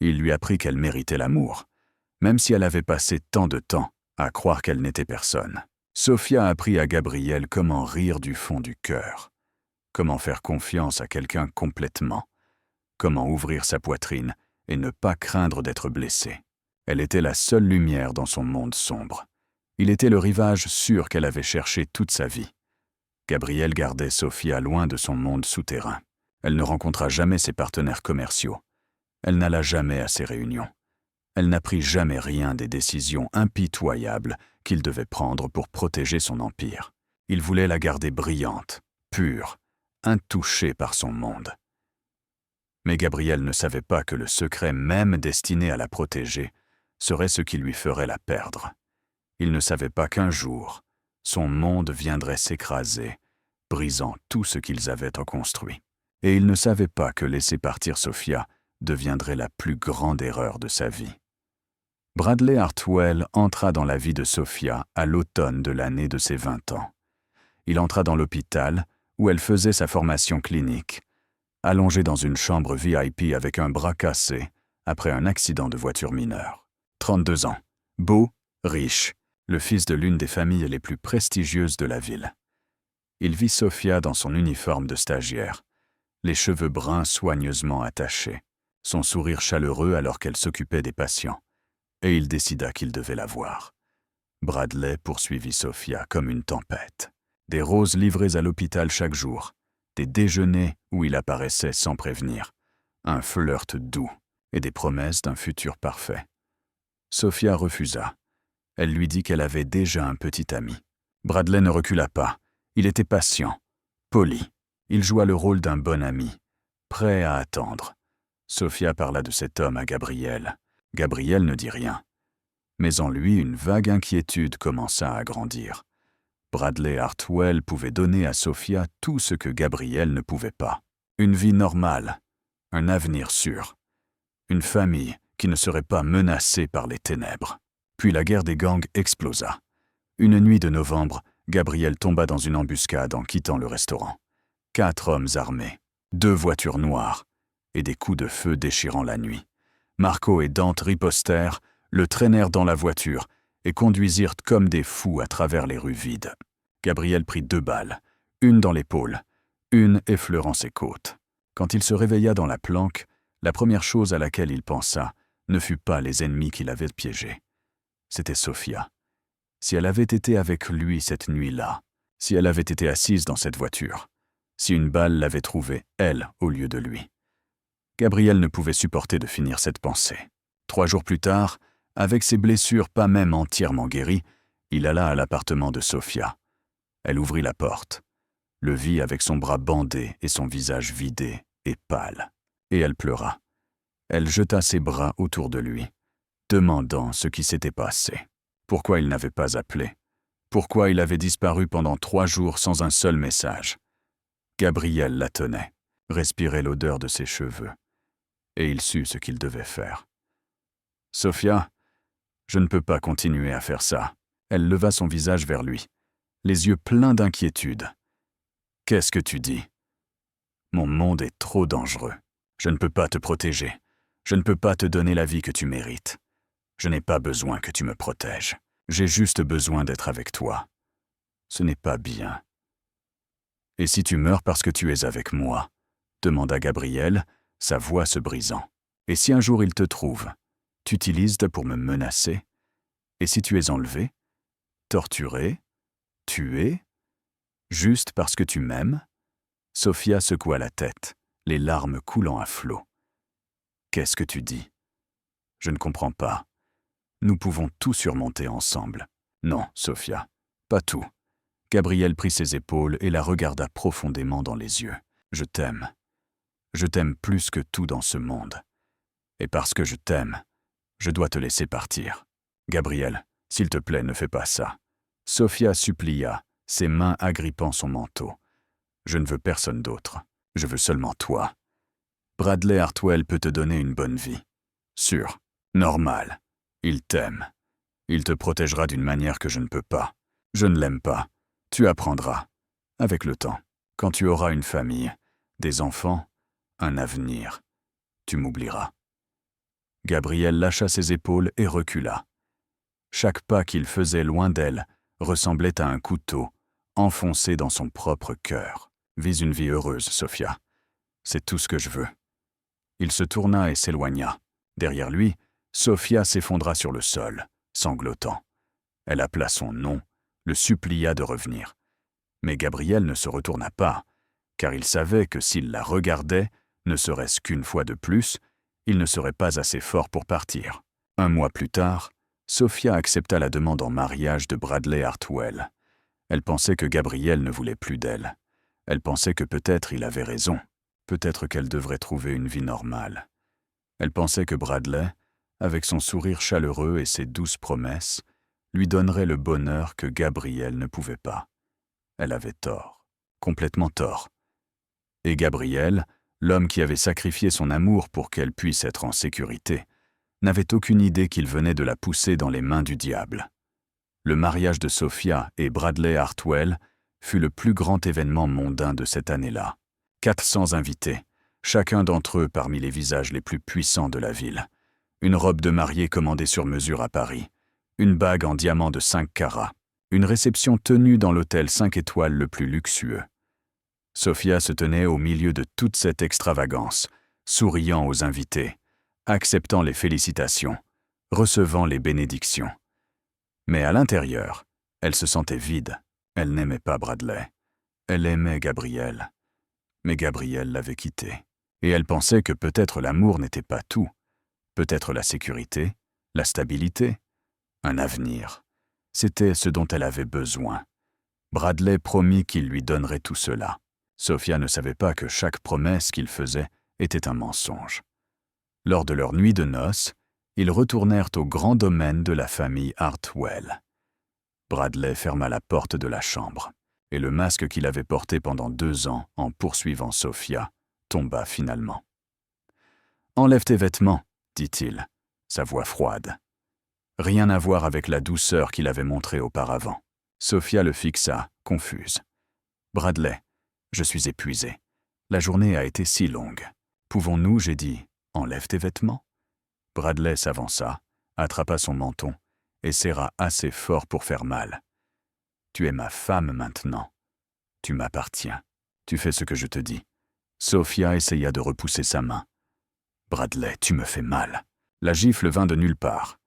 Il lui apprit qu'elle méritait l'amour, même si elle avait passé tant de temps à croire qu'elle n'était personne. Sofia apprit à Gabriel comment rire du fond du cœur, comment faire confiance à quelqu'un complètement, comment ouvrir sa poitrine et ne pas craindre d'être blessé. Elle était la seule lumière dans son monde sombre. Il était le rivage sûr qu'elle avait cherché toute sa vie. Gabriel gardait Sofia loin de son monde souterrain. Elle ne rencontra jamais ses partenaires commerciaux. Elle n'alla jamais à ses réunions. Elle n'apprit jamais rien des décisions impitoyables qu'il devait prendre pour protéger son empire. Il voulait la garder brillante, pure, intouchée par son monde. Mais Gabriel ne savait pas que le secret même destiné à la protéger serait ce qui lui ferait la perdre. Il ne savait pas qu'un jour, son monde viendrait s'écraser, brisant tout ce qu'ils avaient construit. Et il ne savait pas que laisser partir Sofia deviendrait la plus grande erreur de sa vie. Bradley Hartwell entra dans la vie de Sofia à l'automne de l'année de ses 20 ans. Il entra dans l'hôpital, où elle faisait sa formation clinique, allongée dans une chambre VIP avec un bras cassé après un accident de voiture mineur. 32 ans, beau, riche, le fils de l'une des familles les plus prestigieuses de la ville. Il vit Sofia dans son uniforme de stagiaire, les cheveux bruns soigneusement attachés, son sourire chaleureux alors qu'elle s'occupait des patients, et il décida qu'il devait la voir. Bradley poursuivit Sofia comme une tempête. Des roses livrées à l'hôpital chaque jour, des déjeuners où il apparaissait sans prévenir, un flirt doux et des promesses d'un futur parfait. Sofia refusa. Elle lui dit qu'elle avait déjà un petit ami. Bradley ne recula pas. Il était patient, poli. Il joua le rôle d'un bon ami, prêt à attendre. Sofia parla de cet homme à Gabriel. Gabriel ne dit rien. Mais en lui, une vague inquiétude commença à grandir. Bradley Hartwell pouvait donner à Sofia tout ce que Gabriel ne pouvait pas. Une vie normale, un avenir sûr, une famille qui ne serait pas menacée par les ténèbres. Puis la guerre des gangs explosa. Une nuit de novembre, Gabriel tomba dans une embuscade en quittant le restaurant. 4 hommes armés, 2 voitures noires et des coups de feu déchirant la nuit. Marco et Dante ripostèrent, le traînèrent dans la voiture et conduisirent comme des fous à travers les rues vides. Gabriel prit 2 balles, une dans l'épaule, une effleurant ses côtes. Quand il se réveilla dans la planque, la première chose à laquelle il pensa ne fut pas les ennemis qui l'avaient piégé. C'était Sofia. Si elle avait été avec lui cette nuit-là, si elle avait été assise dans cette voiture, si une balle l'avait trouvée, elle, au lieu de lui. Gabriel ne pouvait supporter de finir cette pensée. 3 jours plus tard, avec ses blessures pas même entièrement guéries, il alla à l'appartement de Sofia. Elle ouvrit la porte, le vit avec son bras bandé et son visage vidé et pâle. Et elle pleura. Elle jeta ses bras autour de lui, demandant ce qui s'était passé. Pourquoi il n'avait pas appelé? Pourquoi il avait disparu pendant 3 jours sans un seul message? Gabriel la tenait, respirait l'odeur de ses cheveux, et il sut ce qu'il devait faire. « Sofia, je ne peux pas continuer à faire ça. » Elle leva son visage vers lui, les yeux pleins d'inquiétude. « Qu'est-ce que tu dis? Mon monde est trop dangereux. Je ne peux pas te protéger. Je ne peux pas te donner la vie que tu mérites. Je n'ai pas besoin que tu me protèges. J'ai juste besoin d'être avec toi. Ce n'est pas bien. » « Et si tu meurs parce que tu es avec moi ?» demanda Gabriel, sa voix se brisant. « Et si un jour il te trouve, t'utilise pour me menacer? Et si tu es enlevé, torturé, tué, juste parce que tu m'aimes ?» Sofia secoua la tête, les larmes coulant à flots. « Qu'est-ce que tu dis? Je ne comprends pas. Nous pouvons tout surmonter ensemble. » « Non, Sofia, pas tout. » Gabriel prit ses épaules et la regarda profondément dans les yeux. « Je t'aime. Je t'aime plus que tout dans ce monde. Et parce que je t'aime, je dois te laisser partir. Gabriel, s'il te plaît, ne fais pas ça. » Sofia supplia, ses mains agrippant son manteau. « Je ne veux personne d'autre. Je veux seulement toi. Bradley Hartwell peut te donner une bonne vie. Sûre, normale, Il t'aime. Il te protégera d'une manière que je ne peux pas. Je ne l'aime pas. Tu apprendras. Avec le temps, quand tu auras une famille, des enfants, un avenir, tu m'oublieras. » Gabriel lâcha ses épaules et recula. Chaque pas qu'il faisait loin d'elle ressemblait à un couteau enfoncé dans son propre cœur. « Vis une vie heureuse, Sophia. C'est tout ce que je veux. » Il se tourna et s'éloigna. Derrière lui, Sophia s'effondra sur le sol, sanglotant. Elle appela son nom, le supplia de revenir. Mais Gabriel ne se retourna pas, car il savait que s'il la regardait, ne serait-ce qu'une fois de plus, il ne serait pas assez fort pour partir. 1 mois plus tard, Sophia accepta la demande en mariage de Bradley Hartwell. Elle pensait que Gabriel ne voulait plus d'elle. Elle pensait que peut-être il avait raison. Peut-être qu'elle devrait trouver une vie normale. Elle pensait que Bradley, avec son sourire chaleureux et ses douces promesses, lui donnerait le bonheur que Gabriel ne pouvait pas. Elle avait tort, complètement tort. Et Gabriel, l'homme qui avait sacrifié son amour pour qu'elle puisse être en sécurité, n'avait aucune idée qu'il venait de la pousser dans les mains du diable. Le mariage de Sophia et Bradley Hartwell fut le plus grand événement mondain de cette année-là. 400 invités, chacun d'entre eux parmi les visages les plus puissants de la ville. Une robe de mariée commandée sur mesure à Paris. Une bague en diamant de 5 carats. Une réception tenue dans l'hôtel 5 étoiles le plus luxueux. Sophia se tenait au milieu de toute cette extravagance, souriant aux invités, acceptant les félicitations, recevant les bénédictions. Mais à l'intérieur, elle se sentait vide. Elle n'aimait pas Bradley. Elle aimait Gabriel. Mais Gabriel l'avait quittée. Et elle pensait que peut-être l'amour n'était pas tout. Peut-être la sécurité, la stabilité, un avenir. C'était ce dont elle avait besoin. Bradley promit qu'il lui donnerait tout cela. Sophia ne savait pas que chaque promesse qu'il faisait était un mensonge. Lors de leur nuit de noces, ils retournèrent au grand domaine de la famille Hartwell. Bradley ferma la porte de la chambre, et le masque qu'il avait porté pendant 2 ans en poursuivant Sophia tomba finalement. « Enlève tes vêtements, dit-il, sa voix froide. Rien à voir avec la douceur qu'il avait montrée auparavant. Sophia le fixa, confuse. « Bradley, je suis épuisée. La journée a été si longue. Pouvons-nous, j'ai dit, enlève tes vêtements ?» Bradley s'avança, attrapa son menton et serra assez fort pour faire mal. « Tu es ma femme maintenant. Tu m'appartiens. Tu fais ce que je te dis. » Sophia essaya de repousser sa main. « Bradley, tu me fais mal. » La gifle vint de nulle part.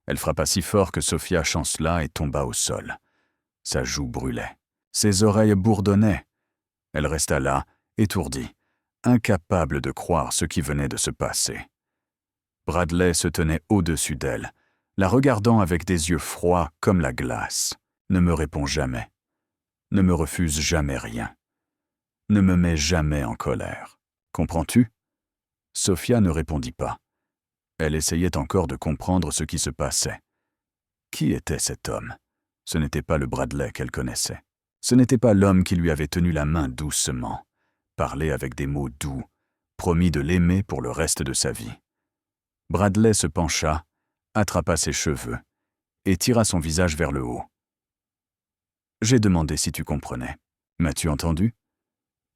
Elle frappa si fort que Sophia chancela et tomba au sol. Sa joue brûlait. Ses oreilles bourdonnaient. Elle resta là, étourdie, incapable de croire ce qui venait de se passer. Bradley se tenait au-dessus d'elle, la regardant avec des yeux froids comme la glace. « Ne me réponds jamais. Ne me refuse jamais rien. Ne me mets jamais en colère. Comprends-tu » Sophia ne répondit pas. Elle essayait encore de comprendre ce qui se passait. Qui était cet homme? Ce n'était pas le Bradley qu'elle connaissait. Ce n'était pas l'homme qui lui avait tenu la main doucement, parlé avec des mots doux, promis de l'aimer pour le reste de sa vie. Bradley se pencha, attrapa ses cheveux et tira son visage vers le haut. « J'ai demandé si tu comprenais. M'as-tu entendu ?»«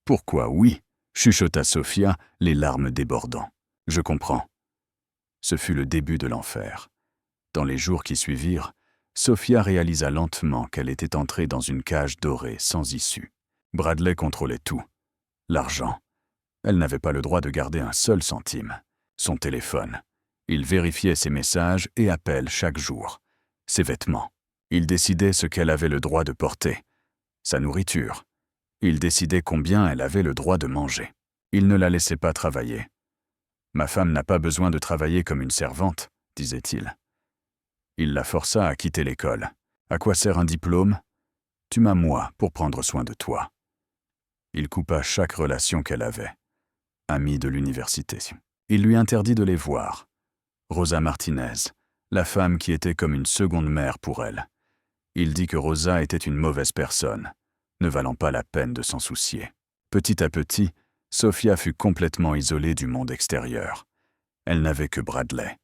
Pourquoi oui ?» chuchota Sophia, les larmes débordant. « Je comprends. » Ce fut le début de l'enfer. Dans les jours qui suivirent, Sophia réalisa lentement qu'elle était entrée dans une cage dorée sans issue. Bradley contrôlait tout. L'argent. Elle n'avait pas le droit de garder un seul centime. Son téléphone. Il vérifiait ses messages et appels chaque jour. Ses vêtements. Il décidait ce qu'elle avait le droit de porter. Sa nourriture. Il décidait combien elle avait le droit de manger. Il ne la laissait pas travailler. « Ma femme n'a pas besoin de travailler comme une servante, » disait-il. Il la força à quitter l'école. « À quoi sert un diplôme? Tu m'as moi pour prendre soin de toi. » Il coupa chaque relation qu'elle avait. Amis de l'université. Il lui interdit de les voir. Rosa Martinez, la femme qui était comme une seconde mère pour elle. Il dit que Rosa était une mauvaise personne, ne valant pas la peine de s'en soucier. Petit à petit, Sophia fut complètement isolée du monde extérieur. Elle n'avait que Bradley.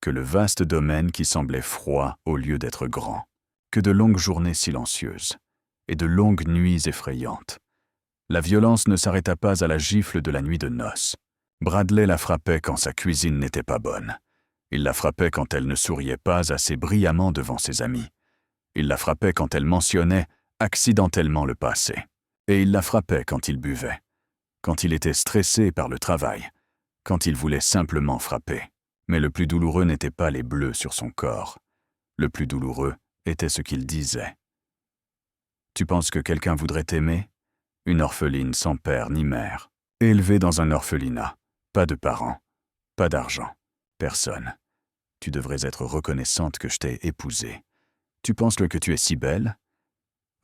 que le vaste domaine qui semblait froid au lieu d'être grand, que de longues journées silencieuses et de longues nuits effrayantes. La violence ne s'arrêta pas à la gifle de la nuit de noces. Bradley la frappait quand sa cuisine n'était pas bonne. Il la frappait quand elle ne souriait pas assez brillamment devant ses amis. Il la frappait quand elle mentionnait accidentellement le passé. Et il la frappait quand il buvait, quand il était stressé par le travail, quand il voulait simplement frapper. Mais le plus douloureux n'était pas les bleus sur son corps. Le plus douloureux était ce qu'il disait. « Tu penses que quelqu'un voudrait t'aimer ? Une orpheline sans père ni mère, élevée dans un orphelinat, pas de parents, pas d'argent, personne. Tu devrais être reconnaissante que je t'ai épousée. Tu penses que tu es si belle ?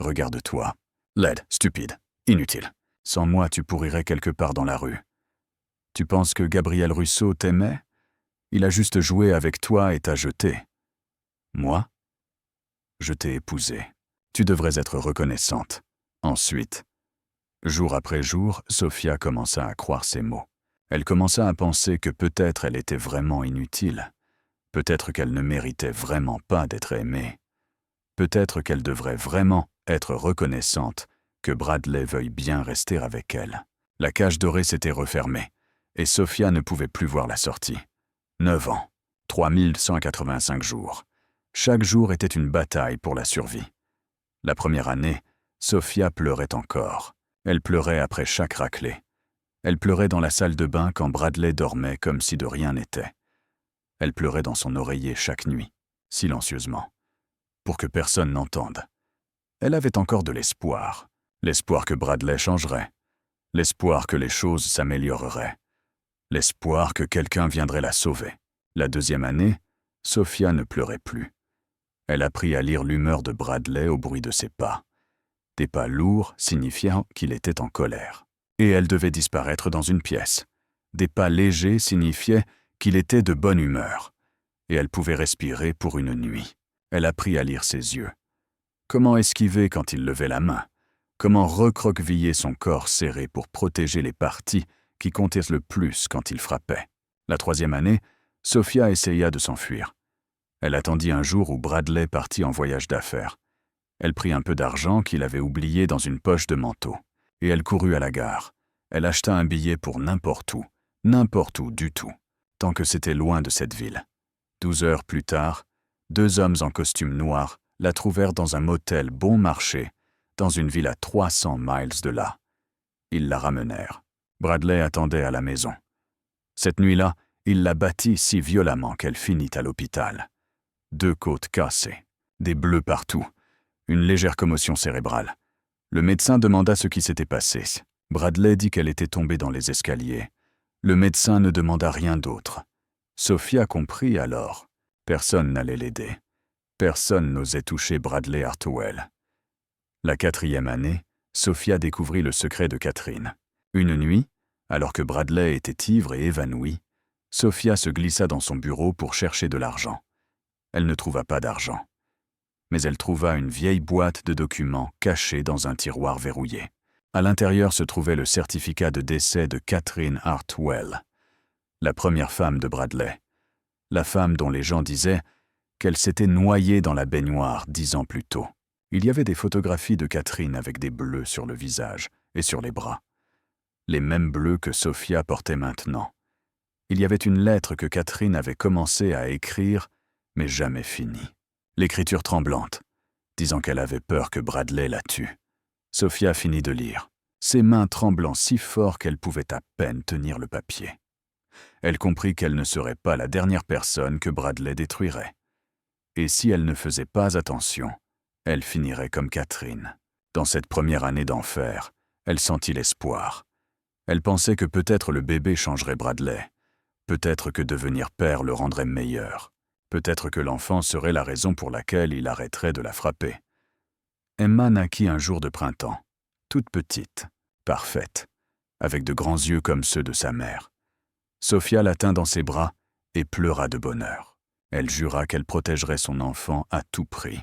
Regarde-toi. Laide, stupide, inutile. Sans moi, tu pourrirais quelque part dans la rue. Tu penses que Gabriel Russo t'aimait ? Il a juste joué avec toi et t'a jeté. Moi ? Je t'ai épousée. Tu devrais être reconnaissante. Ensuite, jour après jour, Sophia commença à croire ses mots. Elle commença à penser que peut-être elle était vraiment inutile. Peut-être qu'elle ne méritait vraiment pas d'être aimée. Peut-être qu'elle devrait vraiment être reconnaissante que Bradley veuille bien rester avec elle. La cage dorée s'était refermée, et Sophia ne pouvait plus voir la sortie. 9 ans, 3185 jours. Chaque jour était une bataille pour la survie. La première année, Sophia pleurait encore. Elle pleurait après chaque raclée. Elle pleurait dans la salle de bain quand Bradley dormait comme si de rien n'était. Elle pleurait dans son oreiller chaque nuit, silencieusement, pour que personne n'entende. Elle avait encore de l'espoir. L'espoir que Bradley changerait. L'espoir que les choses s'amélioreraient. L'espoir que quelqu'un viendrait la sauver. La deuxième année, Sophia ne pleurait plus. Elle apprit à lire l'humeur de Bradley au bruit de ses pas. Des pas lourds signifiant qu'il était en colère. Et elle devait disparaître dans une pièce. Des pas légers signifiaient qu'il était de bonne humeur. Et elle pouvait respirer pour une nuit. Elle apprit à lire ses yeux. Comment esquiver quand il levait la main? Comment recroqueviller son corps serré pour protéger les parties qui comptaient le plus quand il frappait? La troisième année, Sophia essaya de s'enfuir. Elle attendit un jour où Bradley partit en voyage d'affaires. Elle prit un peu d'argent qu'il avait oublié dans une poche de manteau, et elle courut à la gare. Elle acheta un billet pour n'importe où du tout, tant que c'était loin de cette ville. 12 heures plus tard, 2 hommes en costume noir la trouvèrent dans un motel bon marché, dans une ville à 300 miles de là. Ils la ramenèrent. Bradley attendait à la maison. Cette nuit-là, il la battit si violemment qu'elle finit à l'hôpital. 2 côtes cassées, des bleus partout, une légère commotion cérébrale. Le médecin demanda ce qui s'était passé. Bradley dit qu'elle était tombée dans les escaliers. Le médecin ne demanda rien d'autre. Sophia comprit alors. Personne n'allait l'aider. Personne n'osait toucher Bradley Hartwell. La 4e année, Sophia découvrit le secret de Catherine. Une nuit, alors que Bradley était ivre et évanoui, Sophia se glissa dans son bureau pour chercher de l'argent. Elle ne trouva pas d'argent. Mais elle trouva une vieille boîte de documents cachée dans un tiroir verrouillé. À l'intérieur se trouvait le certificat de décès de Catherine Hartwell, la première femme de Bradley, la femme dont les gens disaient qu'elle s'était noyée dans la baignoire 10 ans plus tôt. Il y avait des photographies de Catherine avec des bleus sur le visage et sur les bras. Les mêmes bleus que Sophia portait maintenant. Il y avait une lettre que Catherine avait commencé à écrire, mais jamais finie. L'écriture tremblante, disant qu'elle avait peur que Bradley la tue. Sophia finit de lire, ses mains tremblant si fort qu'elle pouvait à peine tenir le papier. Elle comprit qu'elle ne serait pas la dernière personne que Bradley détruirait. Et si elle ne faisait pas attention, elle finirait comme Catherine. Dans cette première année d'enfer, elle sentit l'espoir. Elle pensait que peut-être le bébé changerait Bradley. Peut-être que devenir père le rendrait meilleur. Peut-être que l'enfant serait la raison pour laquelle il arrêterait de la frapper. Emma naquit un jour de printemps, toute petite, parfaite, avec de grands yeux comme ceux de sa mère. Sophia la tint dans ses bras et pleura de bonheur. Elle jura qu'elle protégerait son enfant à tout prix.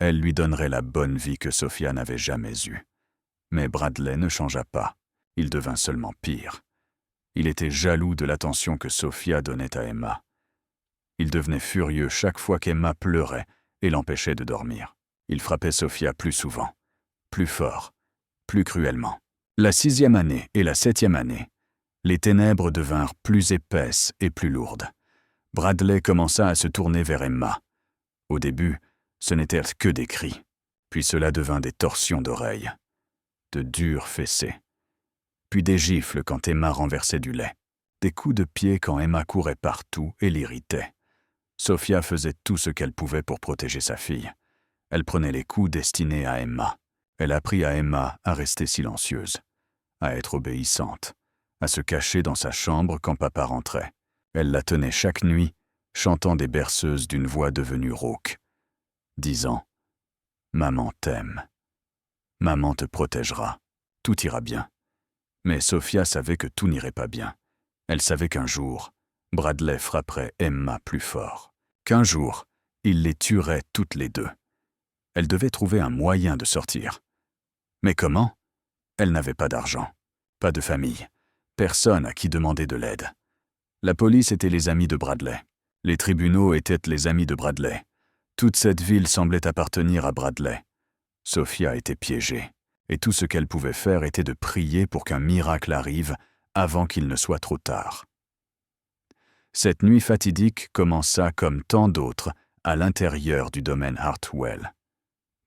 Elle lui donnerait la bonne vie que Sophia n'avait jamais eue. Mais Bradley ne changea pas. Il devint seulement pire. Il était jaloux de l'attention que Sophia donnait à Emma. Il devenait furieux chaque fois qu'Emma pleurait et l'empêchait de dormir. Il frappait Sophia plus souvent, plus fort, plus cruellement. La 6e année et la 7e année, les ténèbres devinrent plus épaisses et plus lourdes. Bradley commença à se tourner vers Emma. Au début, ce n'étaient que des cris, puis cela devint des torsions d'oreilles, de dures fessées, puis des gifles quand Emma renversait du lait, des coups de pied quand Emma courait partout et l'irritait. Sophia faisait tout ce qu'elle pouvait pour protéger sa fille. Elle prenait les coups destinés à Emma. Elle apprit à Emma à rester silencieuse, à être obéissante, à se cacher dans sa chambre quand papa rentrait. Elle la tenait chaque nuit, chantant des berceuses d'une voix devenue rauque, disant « Maman t'aime. Maman te protégera. Tout ira bien. » Mais Sophia savait que tout n'irait pas bien. Elle savait qu'un jour, Bradley frapperait Emma plus fort. Qu'un jour, il les tuerait toutes les deux. Elle devait trouver un moyen de sortir. Mais comment? Elle n'avait pas d'argent, pas de famille, personne à qui demander de l'aide. La police était les amis de Bradley. Les tribunaux étaient les amis de Bradley. Toute cette ville semblait appartenir à Bradley. Sophia était piégée, et tout ce qu'elle pouvait faire était de prier pour qu'un miracle arrive avant qu'il ne soit trop tard. Cette nuit fatidique commença comme tant d'autres à l'intérieur du domaine Hartwell.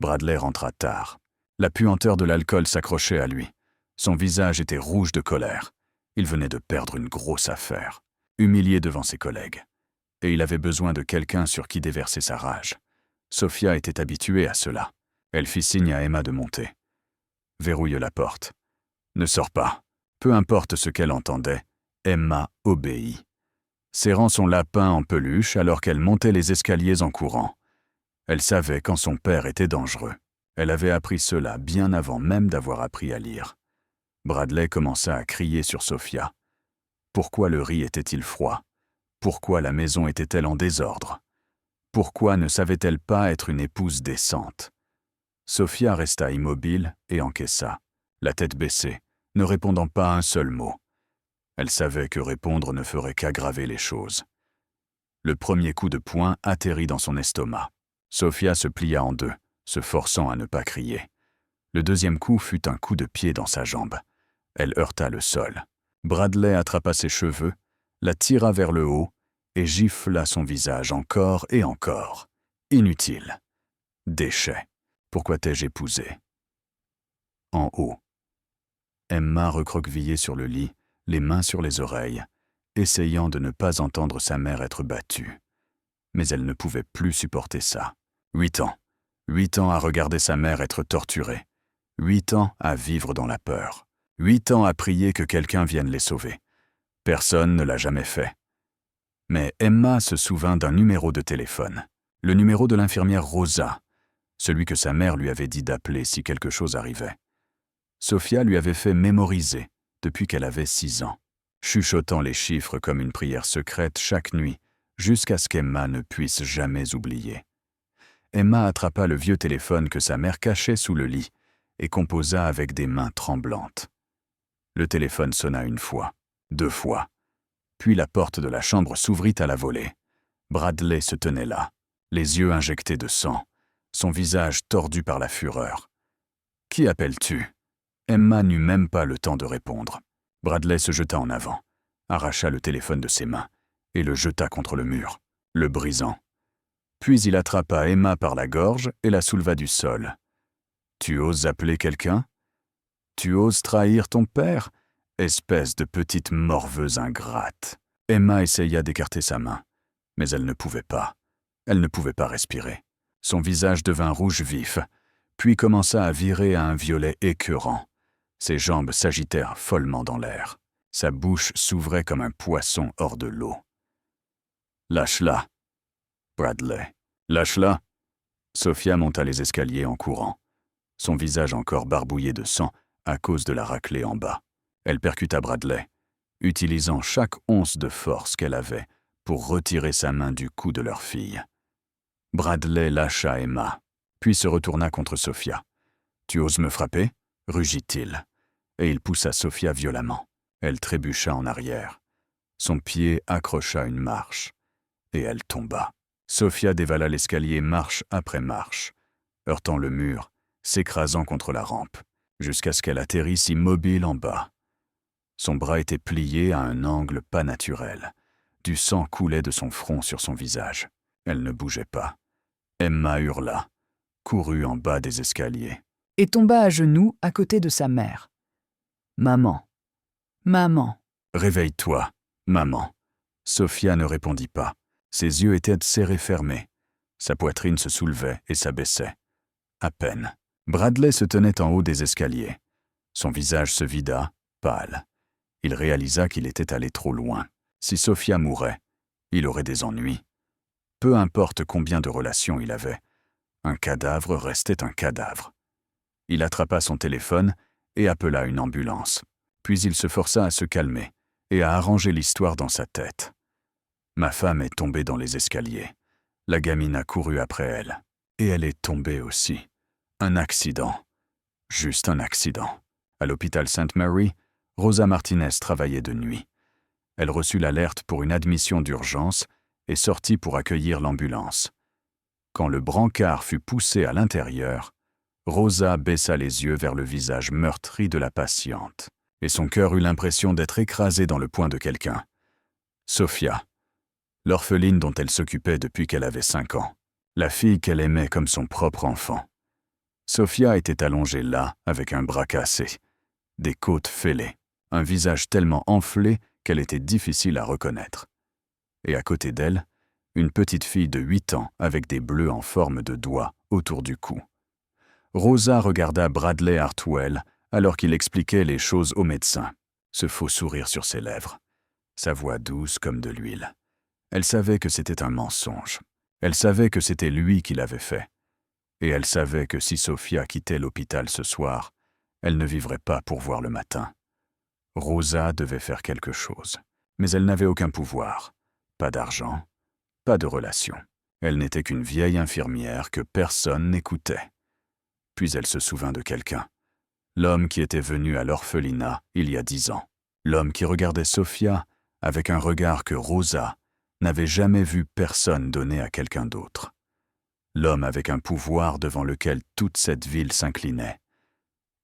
Bradley rentra tard. La puanteur de l'alcool s'accrochait à lui. Son visage était rouge de colère. Il venait de perdre une grosse affaire, humilié devant ses collègues. Et il avait besoin de quelqu'un sur qui déverser sa rage. Sophia était habituée à cela. Elle fit signe à Emma de monter. Verrouille la porte. Ne sors pas. Peu importe ce qu'elle entendait, Emma obéit. Serrant son lapin en peluche alors qu'elle montait les escaliers en courant. Elle savait quand son père était dangereux. Elle avait appris cela bien avant même d'avoir appris à lire. Bradley commença à crier sur Sophia. Pourquoi le riz était-il froid? Pourquoi la maison était-elle en désordre? Pourquoi ne savait-elle pas être une épouse décente? Sophia resta immobile et encaissa, la tête baissée, ne répondant pas un seul mot. Elle savait que répondre ne ferait qu'aggraver les choses. Le premier coup de poing atterrit dans son estomac. Sophia se plia en deux, se forçant à ne pas crier. Le deuxième coup fut un coup de pied dans sa jambe. Elle heurta le sol. Bradley attrapa ses cheveux, la tira vers le haut et gifla son visage encore et encore. Inutile. Déchet. Pourquoi t'ai-je épousé? En haut. Emma recroquevillée sur le lit, les mains sur les oreilles, essayant de ne pas entendre sa mère être battue. Mais elle ne pouvait plus supporter ça. 8 ans. 8 ans à regarder sa mère être torturée. 8 ans à vivre dans la peur. 8 ans à prier que quelqu'un vienne les sauver. Personne ne l'a jamais fait. Mais Emma se souvint d'un numéro de téléphone. Le numéro de l'infirmière Rosa, celui que sa mère lui avait dit d'appeler si quelque chose arrivait. Sophia lui avait fait mémoriser depuis qu'elle avait 6 ans, chuchotant les chiffres comme une prière secrète chaque nuit, jusqu'à ce qu'Emma ne puisse jamais oublier. Emma attrapa le vieux téléphone que sa mère cachait sous le lit et composa avec des mains tremblantes. Le téléphone sonna 1 fois, 2 fois. Puis la porte de la chambre s'ouvrit à la volée. Bradley se tenait là, les yeux injectés de sang, son visage tordu par la fureur. « Qui appelles-tu » Emma n'eut même pas le temps de répondre. Bradley se jeta en avant, arracha le téléphone de ses mains et le jeta contre le mur, le brisant. Puis il attrapa Emma par la gorge et la souleva du sol. « Tu oses appeler quelqu'un? Tu oses trahir ton père, espèce de petite morveuse ingrate. » Emma essaya d'écarter sa main, mais elle ne pouvait pas. Elle ne pouvait pas respirer. Son visage devint rouge vif, puis commença à virer à un violet écœurant. Ses jambes s'agitèrent follement dans l'air. Sa bouche s'ouvrait comme un poisson hors de l'eau. « Lâche-la, Bradley. Lâche-la. » Sophia monta les escaliers en courant, son visage encore barbouillé de sang à cause de la raclée en bas. Elle percuta Bradley, utilisant chaque once de force qu'elle avait pour retirer sa main du cou de leur fille. Bradley lâcha Emma, puis se retourna contre Sophia. « Tu oses me frapper » rugit-il, et il poussa Sophia violemment. Elle trébucha en arrière. Son pied accrocha une marche. et elle tomba. Sofia dévala l'escalier marche après marche, heurtant le mur, s'écrasant contre la rampe, jusqu'à ce qu'elle atterrisse immobile en bas. Son bras était plié à un angle pas naturel. Du sang coulait de son front sur son visage. Elle ne bougeait pas. Emma hurla, courut en bas des escaliers. Et tomba à genoux à côté de sa mère. « Maman, maman. » Réveille-toi, maman. Sofia ne répondit pas. Ses yeux étaient serrés fermés. Sa poitrine se soulevait et s'abaissait. À peine. Bradley se tenait en haut des escaliers. Son visage se vida, pâle. Il réalisa qu'il était allé trop loin. Si Sofia mourait, il aurait des ennuis. Peu importe combien de relations il avait, un cadavre restait un cadavre. Il attrapa son téléphone et appela une ambulance. Puis il se força à se calmer et à arranger l'histoire dans sa tête. Ma femme est tombée dans les escaliers. La gamine a couru après elle. Et elle est tombée aussi. Un accident. Juste un accident. À l'hôpital St. Mary, Rosa Martinez travaillait de nuit. Elle reçut l'alerte pour une admission d'urgence et sortit pour accueillir l'ambulance. Quand le brancard fut poussé à l'intérieur, Rosa baissa les yeux vers le visage meurtri de la patiente, et son cœur eut l'impression d'être écrasé dans le poing de quelqu'un. Sofia, l'orpheline dont elle s'occupait depuis qu'elle avait 5 ans, la fille qu'elle aimait comme son propre enfant. Sofia était allongée là, avec un bras cassé, des côtes fêlées, un visage tellement enflé qu'elle était difficile à reconnaître. Et à côté d'elle, une petite fille de 8 ans avec des bleus en forme de doigts autour du cou. Rosa regarda Bradley Hartwell alors qu'il expliquait les choses au médecin, ce faux sourire sur ses lèvres, sa voix douce comme de l'huile. Elle savait que c'était un mensonge. Elle savait que c'était lui qui l'avait fait. Et elle savait que si Sofia quittait l'hôpital ce soir, elle ne vivrait pas pour voir le matin. Rosa devait faire quelque chose, mais elle n'avait aucun pouvoir, pas d'argent, pas de relation. Elle n'était qu'une vieille infirmière que personne n'écoutait. Puis elle se souvint de quelqu'un, l'homme qui était venu à l'orphelinat il y a 10 ans, l'homme qui regardait Sofia avec un regard que Rosa n'avait jamais vu personne donner à quelqu'un d'autre. L'homme avec un pouvoir devant lequel toute cette ville s'inclinait.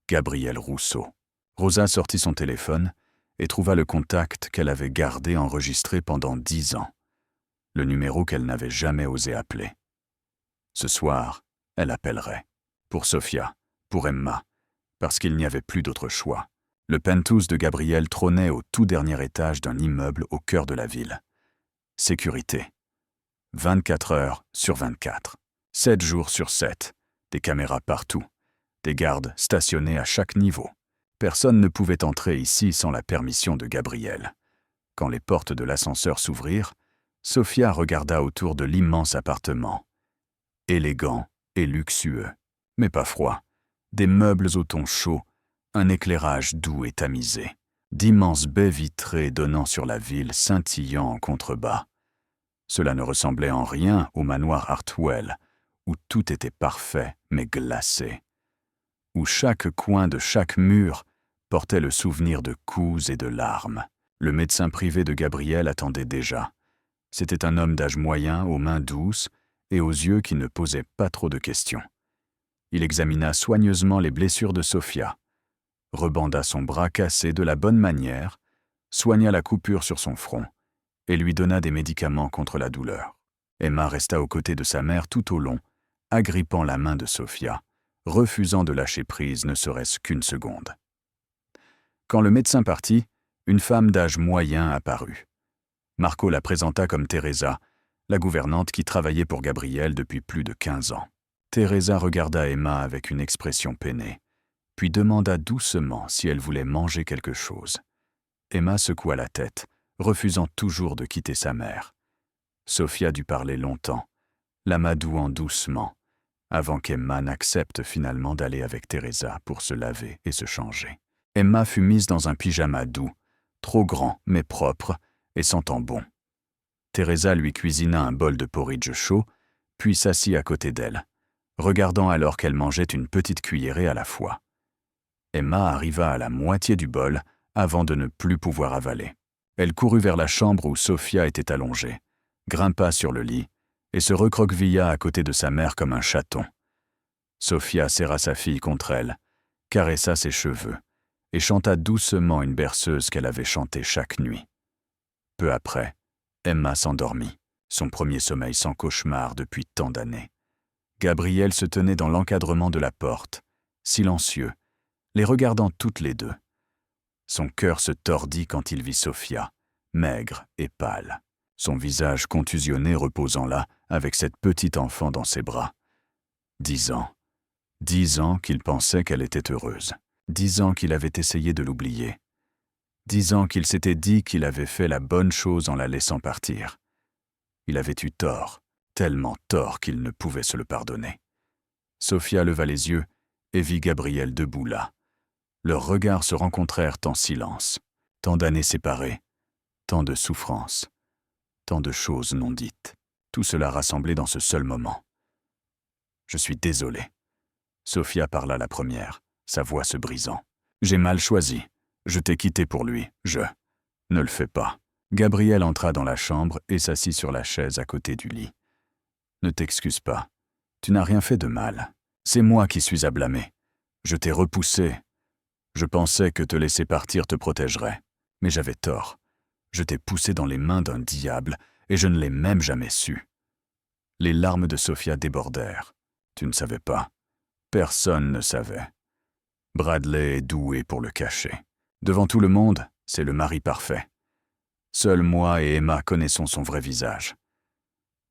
Gabriel Rousseau. Rosa sortit son téléphone et trouva le contact qu'elle avait gardé enregistré pendant 10 ans. Le numéro qu'elle n'avait jamais osé appeler. Ce soir, elle appellerait. Pour Sofia, pour Emma, parce qu'il n'y avait plus d'autre choix. Le penthouse de Gabriel trônait au tout dernier étage d'un immeuble au cœur de la ville. Sécurité. 24 heures sur 24. 7 jours sur 7. Des caméras partout. Des gardes stationnés à chaque niveau. Personne ne pouvait entrer ici sans la permission de Gabriel. Quand les portes de l'ascenseur s'ouvrirent, Sofia regarda autour de l'immense appartement. Élégant et luxueux, mais pas froid. Des meubles au ton chaud, un éclairage doux et tamisé. D'immenses baies vitrées donnant sur la ville scintillant en contrebas. Cela ne ressemblait en rien au manoir Hartwell, où tout était parfait mais glacé. Où chaque coin de chaque mur portait le souvenir de coups et de larmes. Le médecin privé de Gabriel attendait déjà. C'était un homme d'âge moyen, aux mains douces et aux yeux qui ne posaient pas trop de questions. Il examina soigneusement les blessures de Sofia, rebanda son bras cassé de la bonne manière, soigna la coupure sur son front et lui donna des médicaments contre la douleur. Emma resta aux côtés de sa mère tout au long, agrippant la main de Sofia, refusant de lâcher prise ne serait-ce qu'une seconde. Quand le médecin partit, une femme d'âge moyen apparut. Marco la présenta comme Teresa, la gouvernante qui travaillait pour Gabriel depuis plus de 15 ans. Teresa regarda Emma avec une expression peinée, puis demanda doucement si elle voulait manger quelque chose. Emma secoua la tête, refusant toujours de quitter sa mère. Sofia dut parler longtemps, l'amadouant doucement, avant qu'Emma n'accepte finalement d'aller avec Teresa pour se laver et se changer. Emma fut mise dans un pyjama doux, trop grand mais propre et sentant bon. Teresa lui cuisina un bol de porridge chaud, puis s'assit à côté d'elle, regardant alors qu'elle mangeait une petite cuillerée à la fois. Emma arriva à la moitié du bol avant de ne plus pouvoir avaler. Elle courut vers la chambre où Sofia était allongée, grimpa sur le lit et se recroquevilla à côté de sa mère comme un chaton. Sophia serra sa fille contre elle, caressa ses cheveux et chanta doucement une berceuse qu'elle avait chantée chaque nuit. Peu après, Emma s'endormit, son premier sommeil sans cauchemar depuis tant d'années. Gabriel se tenait dans l'encadrement de la porte, silencieux, les regardant toutes les deux. Son cœur se tordit quand il vit Sophia, maigre et pâle, son visage contusionné reposant là avec cette petite enfant dans ses bras. 10 ans. 10 ans qu'il pensait qu'elle était heureuse. 10 ans qu'il avait essayé de l'oublier. 10 ans qu'il s'était dit qu'il avait fait la bonne chose en la laissant partir. Il avait eu tort, tellement tort qu'il ne pouvait se le pardonner. Sophia leva les yeux et vit Gabriel debout là. Leurs regards se rencontrèrent en silence. Tant d'années séparées, tant de souffrances, tant de choses non dites. Tout cela rassemblé dans ce seul moment. « Je suis désolé. » Sophia parla la première, sa voix se brisant. « J'ai mal choisi. Je t'ai quitté pour lui. Je... Ne le fais pas. » Gabriel entra dans la chambre et s'assit sur la chaise à côté du lit. « Ne t'excuse pas. Tu n'as rien fait de mal. C'est moi qui suis à blâmer. Je t'ai repoussé. Je pensais que te laisser partir te protégerait. Mais j'avais tort. Je t'ai poussé dans les mains d'un diable et je ne l'ai même jamais su. » Les larmes de Sophia débordèrent. « Tu ne savais pas. Personne ne savait. Bradley est doué pour le cacher. Devant tout le monde, c'est le mari parfait. Seuls moi et Emma connaissons son vrai visage.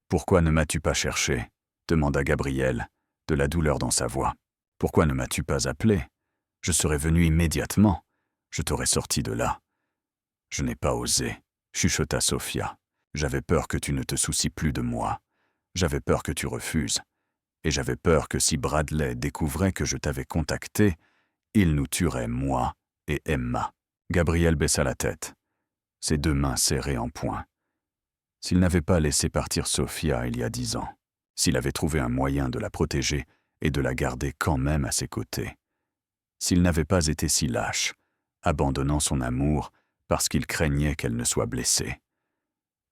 Pourquoi ne m'as-tu pas cherché ? Demanda Gabriel, de la douleur dans sa voix. Pourquoi ne m'as-tu pas appelé ? Je serais venu immédiatement. Je t'aurais sorti de là. Je n'ai pas osé, chuchota Sophia. J'avais peur que tu ne te soucies plus de moi. J'avais peur que tu refuses. Et j'avais peur que si Bradley découvrait que je t'avais contacté, il nous tuerait, moi et Emma. Gabriel baissa la tête, ses deux mains serrées en poing. S'il n'avait pas laissé partir Sophia il y a 10 ans, s'il avait trouvé un moyen de la protéger et de la garder quand même à ses côtés, s'il n'avait pas été si lâche, abandonnant son amour parce qu'il craignait qu'elle ne soit blessée,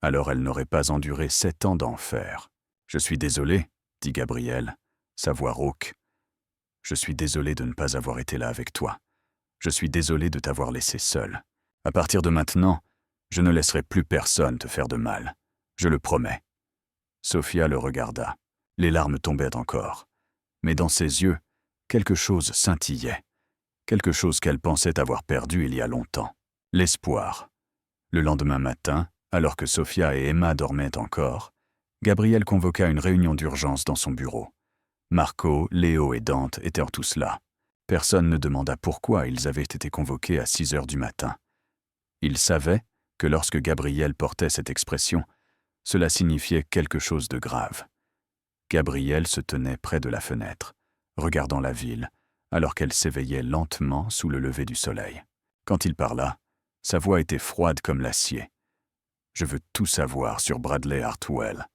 alors elle n'aurait pas enduré 7 ans d'enfer. « Je suis désolé, » dit Gabriel, sa voix rauque. « Je suis désolé de ne pas avoir été là avec toi. Je suis désolé de t'avoir laissé seul. À partir de maintenant, je ne laisserai plus personne te faire de mal. Je le promets. » Sophia le regarda. Les larmes tombaient encore. Mais dans ses yeux, quelque chose scintillait. Quelque chose qu'elle pensait avoir perdu il y a longtemps. L'espoir. Le lendemain matin, alors que Sophia et Emma dormaient encore, Gabriel convoqua une réunion d'urgence dans son bureau. Marco, Léo et Dante étaient tous là. Personne ne demanda pourquoi ils avaient été convoqués à 6 heures du matin. Ils savaient que lorsque Gabriel portait cette expression, cela signifiait quelque chose de grave. Gabriel se tenait près de la fenêtre, regardant la ville, alors qu'elle s'éveillait lentement sous le lever du soleil. Quand il parla, sa voix était froide comme l'acier. « Je veux tout savoir sur Bradley Hartwell,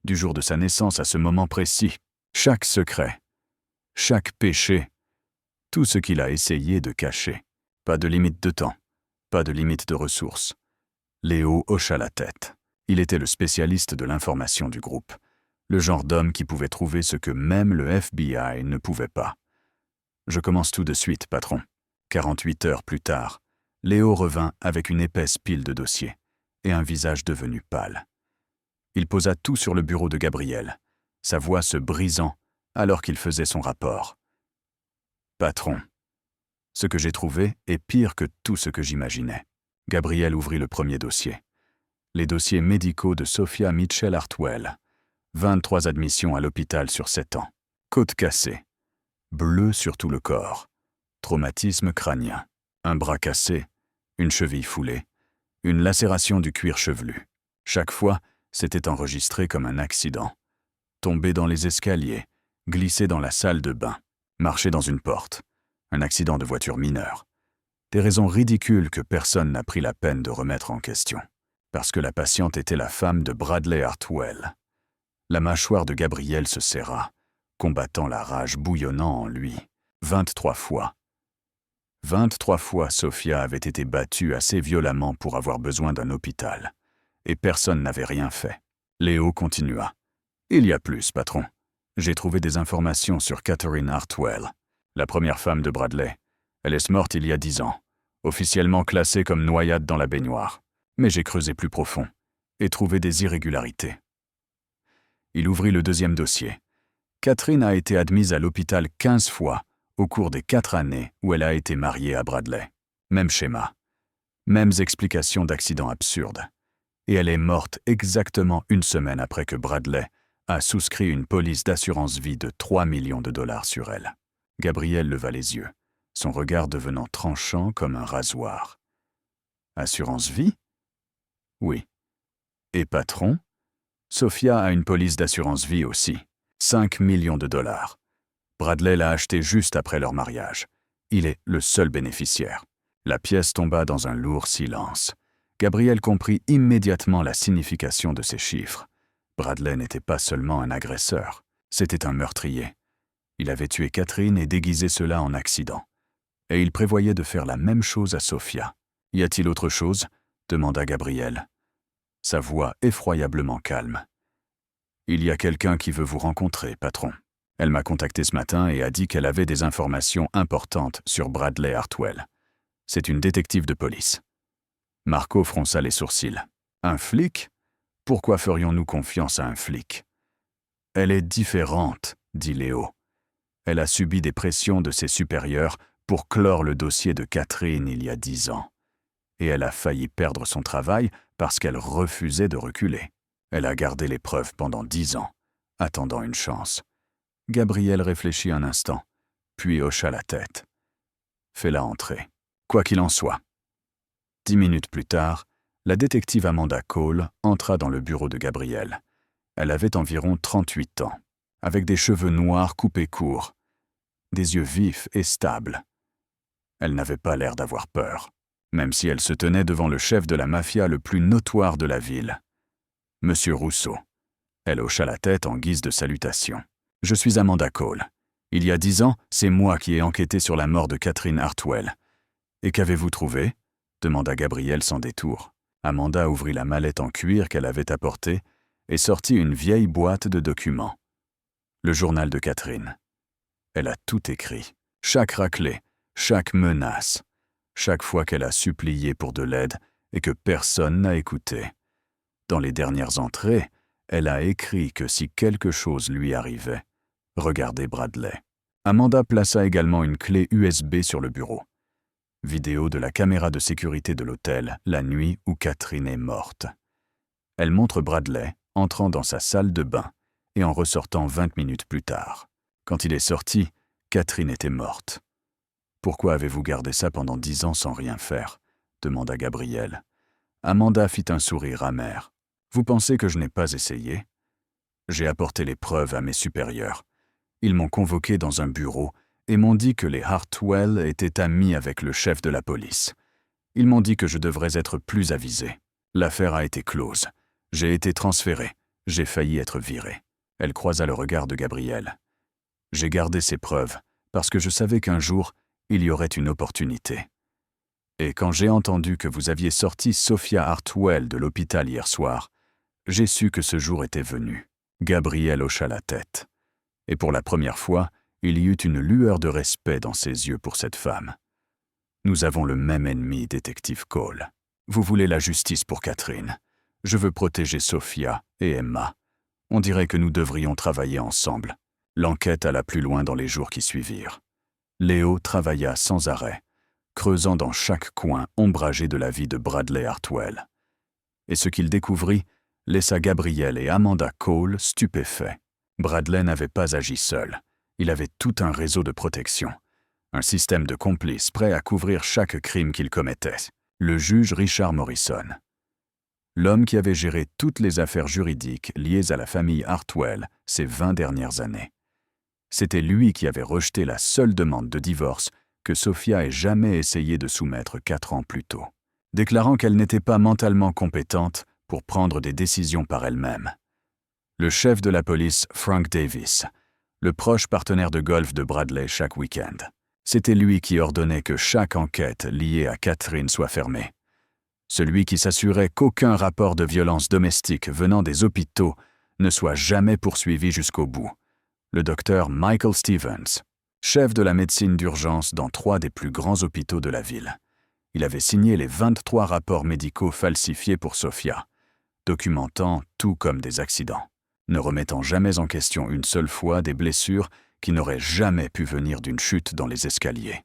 du jour de sa naissance à ce moment précis, chaque secret, chaque péché, tout ce qu'il a essayé de cacher. Pas de limite de temps, pas de limite de ressources. » Léo hocha la tête. Il était le spécialiste de l'information du groupe, le genre d'homme qui pouvait trouver ce que même le FBI ne pouvait pas. « Je commence tout de suite, patron. » 48 heures plus tard, Léo revint avec une épaisse pile de dossiers et un visage devenu pâle. Il posa tout sur le bureau de Gabriel, sa voix se brisant alors qu'il faisait son rapport. « Patron, ce que j'ai trouvé est pire que tout ce que j'imaginais. » Gabriel ouvrit le premier dossier. Les dossiers médicaux de Sophia Mitchell Hartwell. 23 admissions à l'hôpital sur 7 ans. Côte cassée. Bleu sur tout le corps. Traumatisme crânien. Un bras cassé. Une cheville foulée. Une lacération du cuir chevelu. Chaque fois, c'était enregistré comme un accident. Tomber dans les escaliers. Glisser dans la salle de bain. Marcher dans une porte. Un accident de voiture mineur. Des raisons ridicules que personne n'a pris la peine de remettre en question. Parce que la patiente était la femme de Bradley Hartwell. La mâchoire de Gabriel se serra, combattant la rage bouillonnant en lui. 23 fois. 23 fois, Sophia avait été battue assez violemment pour avoir besoin d'un hôpital. Et personne n'avait rien fait. Léo continua. Il y a plus, patron. J'ai trouvé des informations sur Catherine Hartwell, la première femme de Bradley. Elle est morte il y a 10 ans, officiellement classée comme noyade dans la baignoire. Mais j'ai creusé plus profond et trouvé des irrégularités. Il ouvrit le deuxième dossier. Catherine a été admise à l'hôpital 15 fois au cours des 4 années où elle a été mariée à Bradley. Même schéma. Mêmes explications d'accidents absurdes. Et elle est morte exactement 1 semaine après que Bradley a souscrit une police d'assurance vie de 3 millions de dollars sur elle. Gabriel leva les yeux, son regard devenant tranchant comme un rasoir. Assurance vie? Oui. Et patron? Sophia a une police d'assurance vie aussi. 5 millions de dollars. Bradley l'a acheté juste après leur mariage. Il est le seul bénéficiaire. La pièce tomba dans un lourd silence. Gabriel comprit immédiatement la signification de ces chiffres. Bradley n'était pas seulement un agresseur, c'était un meurtrier. Il avait tué Catherine et déguisé cela en accident. Et il prévoyait de faire la même chose à Sophia. « Y a-t-il autre chose ?» demanda Gabriel. Sa voix effroyablement calme. « Il y a quelqu'un qui veut vous rencontrer, patron. Elle m'a contacté ce matin et a dit qu'elle avait des informations importantes sur Bradley Hartwell. C'est une détective de police. » Marco fronça les sourcils. « Un flic ? Pourquoi ferions-nous confiance à un flic ?»« Elle est différente, » dit Léo. « Elle a subi des pressions de ses supérieurs pour clore le dossier de Catherine il y a 10 ans. Et elle a failli perdre son travail parce qu'elle refusait de reculer. Elle a gardé les preuves pendant 10 ans, attendant une chance. » Gabriel réfléchit un instant, puis hocha la tête. « Fais-la entrer. Quoi qu'il en soit. » 10 minutes plus tard, la détective Amanda Cole entra dans le bureau de Gabriel. Elle avait environ 38 ans, avec des cheveux noirs coupés courts, des yeux vifs et stables. Elle n'avait pas l'air d'avoir peur, même si elle se tenait devant le chef de la mafia le plus notoire de la ville, Monsieur Rousseau. Elle hocha la tête en guise de salutation. « Je suis Amanda Cole. Il y a 10 ans, c'est moi qui ai enquêté sur la mort de Catherine Hartwell. Et qu'avez-vous trouvé ?» demanda Gabriel sans détour. Amanda ouvrit la mallette en cuir qu'elle avait apportée et sortit une vieille boîte de documents. Le journal de Catherine. Elle a tout écrit. Chaque raclée, chaque menace, chaque fois qu'elle a supplié pour de l'aide et que personne n'a écouté. Dans les dernières entrées, elle a écrit que si quelque chose lui arrivait, regardez Bradley. Amanda plaça également une clé USB sur le bureau. Vidéo de la caméra de sécurité de l'hôtel la nuit où Catherine est morte. Elle montre Bradley entrant dans sa salle de bain et en ressortant 20 minutes plus tard. Quand il est sorti, Catherine était morte. « Pourquoi avez-vous gardé ça pendant 10 ans sans rien faire ?» demanda Gabriel. Amanda fit un sourire amer. « Vous pensez que je n'ai pas essayé ? J'ai apporté les preuves à mes supérieurs. Ils m'ont convoqué dans un bureau et m'ont dit que les Hartwell étaient amis avec le chef de la police. Ils m'ont dit que je devrais être plus avisé. L'affaire a été close. J'ai été transféré. J'ai failli être viré. » Elle croisa le regard de Gabriel. « J'ai gardé ces preuves parce que je savais qu'un jour, il y aurait une opportunité. Et quand j'ai entendu que vous aviez sorti Sophia Hartwell de l'hôpital hier soir, j'ai su que ce jour était venu. » Gabriel hocha la tête. Et pour la première fois, il y eut une lueur de respect dans ses yeux pour cette femme. « Nous avons le même ennemi, détective Cole. Vous voulez la justice pour Catherine. Je veux protéger Sophia et Emma. On dirait que nous devrions travailler ensemble. » L'enquête alla plus loin dans les jours qui suivirent. Léo travailla sans arrêt, creusant dans chaque coin ombragé de la vie de Bradley Hartwell. Et ce qu'il découvrit laissa Gabriel et Amanda Cole stupéfaits. Bradley n'avait pas agi seul. Il avait tout un réseau de protection, un système de complices prêt à couvrir chaque crime qu'il commettait. Le juge Richard Morrison. L'homme qui avait géré toutes les affaires juridiques liées à la famille Hartwell ces 20 dernières années. C'était lui qui avait rejeté la seule demande de divorce que Sophia ait jamais essayé de soumettre 4 ans plus tôt, déclarant qu'elle n'était pas mentalement compétente pour prendre des décisions par elle-même. Le chef de la police, Frank Davis, le proche partenaire de golf de Bradley chaque week-end. C'était lui qui ordonnait que chaque enquête liée à Catherine soit fermée. celui qui s'assurait qu'aucun rapport de violence domestique venant des hôpitaux ne soit jamais poursuivi jusqu'au bout, le docteur Michael Stevens, chef de la médecine d'urgence dans 3 des plus grands hôpitaux de la ville. Il avait signé les 23 rapports médicaux falsifiés pour Sophia, documentant tout comme des accidents, ne remettant jamais en question une seule fois des blessures qui n'auraient jamais pu venir d'une chute dans les escaliers.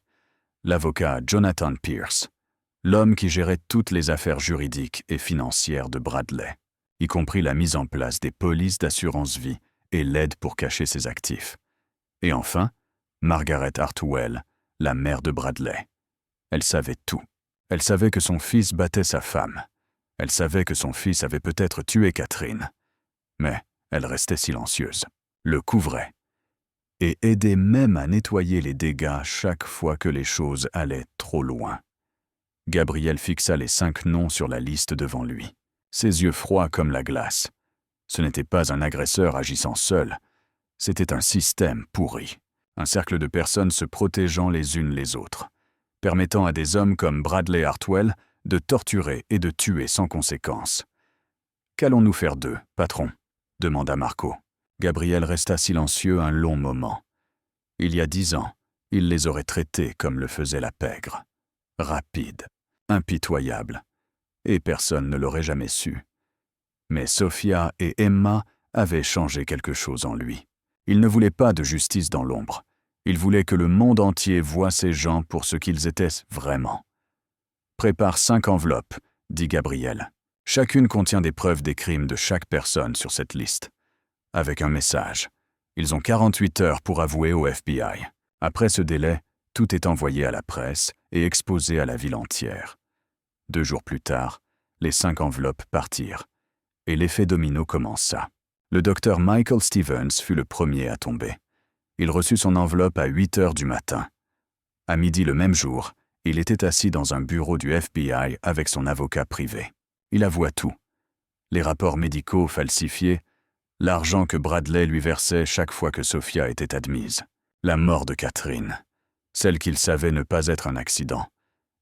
L'avocat Jonathan Pierce, l'homme qui gérait toutes les affaires juridiques et financières de Bradley, y compris la mise en place des polices d'assurance-vie et l'aide pour cacher ses actifs. Et enfin, Margaret Hartwell, la mère de Bradley. Elle savait tout. Elle savait que son fils battait sa femme. Elle savait que son fils avait peut-être tué Catherine. Mais elle restait silencieuse, le couvrait, et aidait même à nettoyer les dégâts chaque fois que les choses allaient trop loin. Gabriel fixa les 5 noms sur la liste devant lui, ses yeux froids comme la glace. Ce n'était pas un agresseur agissant seul, c'était un système pourri, un cercle de personnes se protégeant les unes les autres, permettant à des hommes comme Bradley Hartwell de torturer et de tuer sans conséquence. « Qu'allons-nous faire d'eux, patron ?» demanda Marco. Gabriel resta silencieux un long moment. Il y a 10 ans, il les aurait traités comme le faisait la pègre. Rapide, impitoyable, et personne ne l'aurait jamais su. Mais Sophia et Emma avaient changé quelque chose en lui. Il ne voulait pas de justice dans l'ombre. Il voulait que le monde entier voie ces gens pour ce qu'ils étaient vraiment. « Prépare 5 enveloppes, dit Gabriel. Chacune contient des preuves des crimes de chaque personne sur cette liste. Avec un message. Ils ont 48 heures pour avouer au FBI. Après ce délai, tout est envoyé à la presse et exposé à la ville entière. 2 jours plus tard, les 5 enveloppes partirent. Et l'effet domino commença. Le docteur Michael Stevens fut le premier à tomber. Il reçut son enveloppe à 8 heures du matin. À midi le même jour, il était assis dans un bureau du FBI avec son avocat privé. Il avoua tout. Les rapports médicaux falsifiés, l'argent que Bradley lui versait chaque fois que Sophia était admise, la mort de Catherine, celle qu'il savait ne pas être un accident,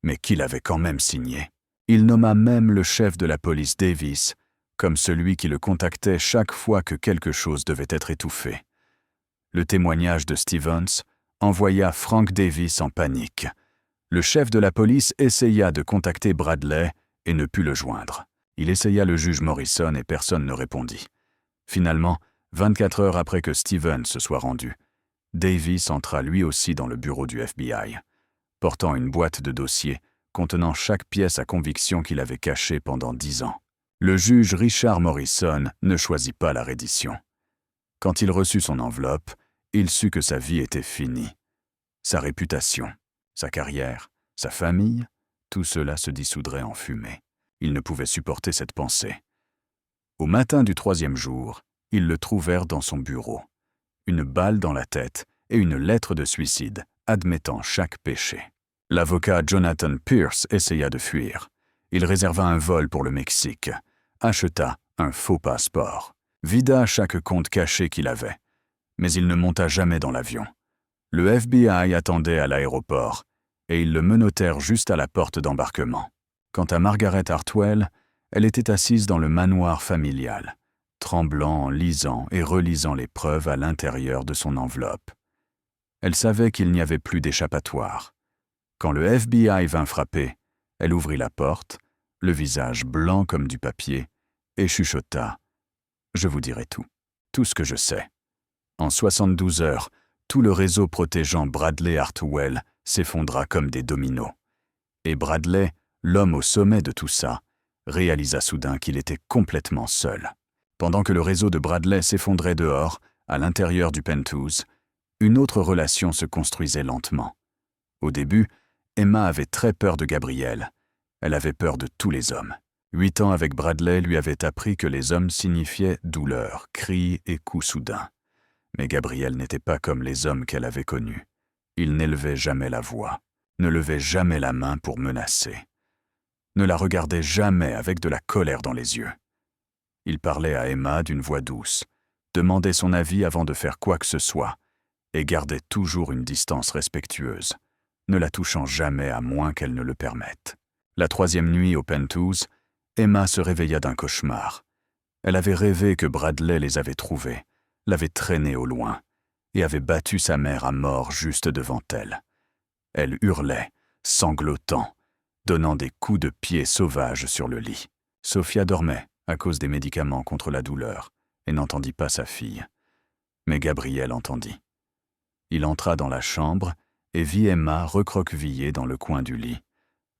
mais qu'il avait quand même signée. Il nomma même le chef de la police Davis comme celui qui le contactait chaque fois que quelque chose devait être étouffé. Le témoignage de Stevens envoya Frank Davis en panique. Le chef de la police essaya de contacter Bradley et ne put le joindre. Il essaya le juge Morrison et personne ne répondit. Finalement, 24 heures après que Stevens se soit rendu, Davis entra lui aussi dans le bureau du FBI, portant une boîte de dossiers contenant chaque pièce à conviction qu'il avait cachée pendant 10 ans. Le juge Richard Morrison ne choisit pas la reddition. Quand il reçut son enveloppe, il sut que sa vie était finie. Sa réputation, sa carrière, sa famille, tout cela se dissoudrait en fumée. Il ne pouvait supporter cette pensée. Au matin du 3e jour, ils le trouvèrent dans son bureau. Une balle dans la tête et une lettre de suicide admettant chaque péché. L'avocat Jonathan Pierce essaya de fuir. Il réserva un vol pour le Mexique, acheta un faux passeport, vida chaque compte caché qu'il avait. Mais il ne monta jamais dans l'avion. Le FBI attendait à l'aéroport et ils le menottèrent juste à la porte d'embarquement. Quant à Margaret Hartwell, elle était assise dans le manoir familial, tremblant en lisant et relisant les preuves à l'intérieur de son enveloppe. Elle savait qu'il n'y avait plus d'échappatoire. Quand le FBI vint frapper, elle ouvrit la porte, le visage blanc comme du papier, et chuchota « Je vous dirai tout ce que je sais. » En 72 heures, tout le réseau protégeant Bradley Hartwell s'effondra comme des dominos. Et Bradley, l'homme au sommet de tout ça, réalisa soudain qu'il était complètement seul. Pendant que le réseau de Bradley s'effondrait dehors, à l'intérieur du penthouse, une autre relation se construisait lentement. Au début, Emma avait très peur de Gabriel. Elle avait peur de tous les hommes. 8 ans avec Bradley lui avaient appris que les hommes signifiaient douleur, cris et coups soudains. Mais Gabriel n'était pas comme les hommes qu'elle avait connus. Il n'élevait jamais la voix, ne levait jamais la main pour menacer, ne la regardait jamais avec de la colère dans les yeux. Il parlait à Emma d'une voix douce, demandait son avis avant de faire quoi que ce soit, et gardait toujours une distance respectueuse, ne la touchant jamais à moins qu'elle ne le permette. La 3e nuit au penthouse, Emma se réveilla d'un cauchemar. Elle avait rêvé que Bradley les avait trouvés, l'avait traînée au loin, et avait battu sa mère à mort juste devant elle. Elle hurlait, sanglotant, donnant des coups de pied sauvages sur le lit. Sophia dormait à cause des médicaments contre la douleur et n'entendit pas sa fille. Mais Gabriel entendit. Il entra dans la chambre et vit Emma recroquevillée dans le coin du lit,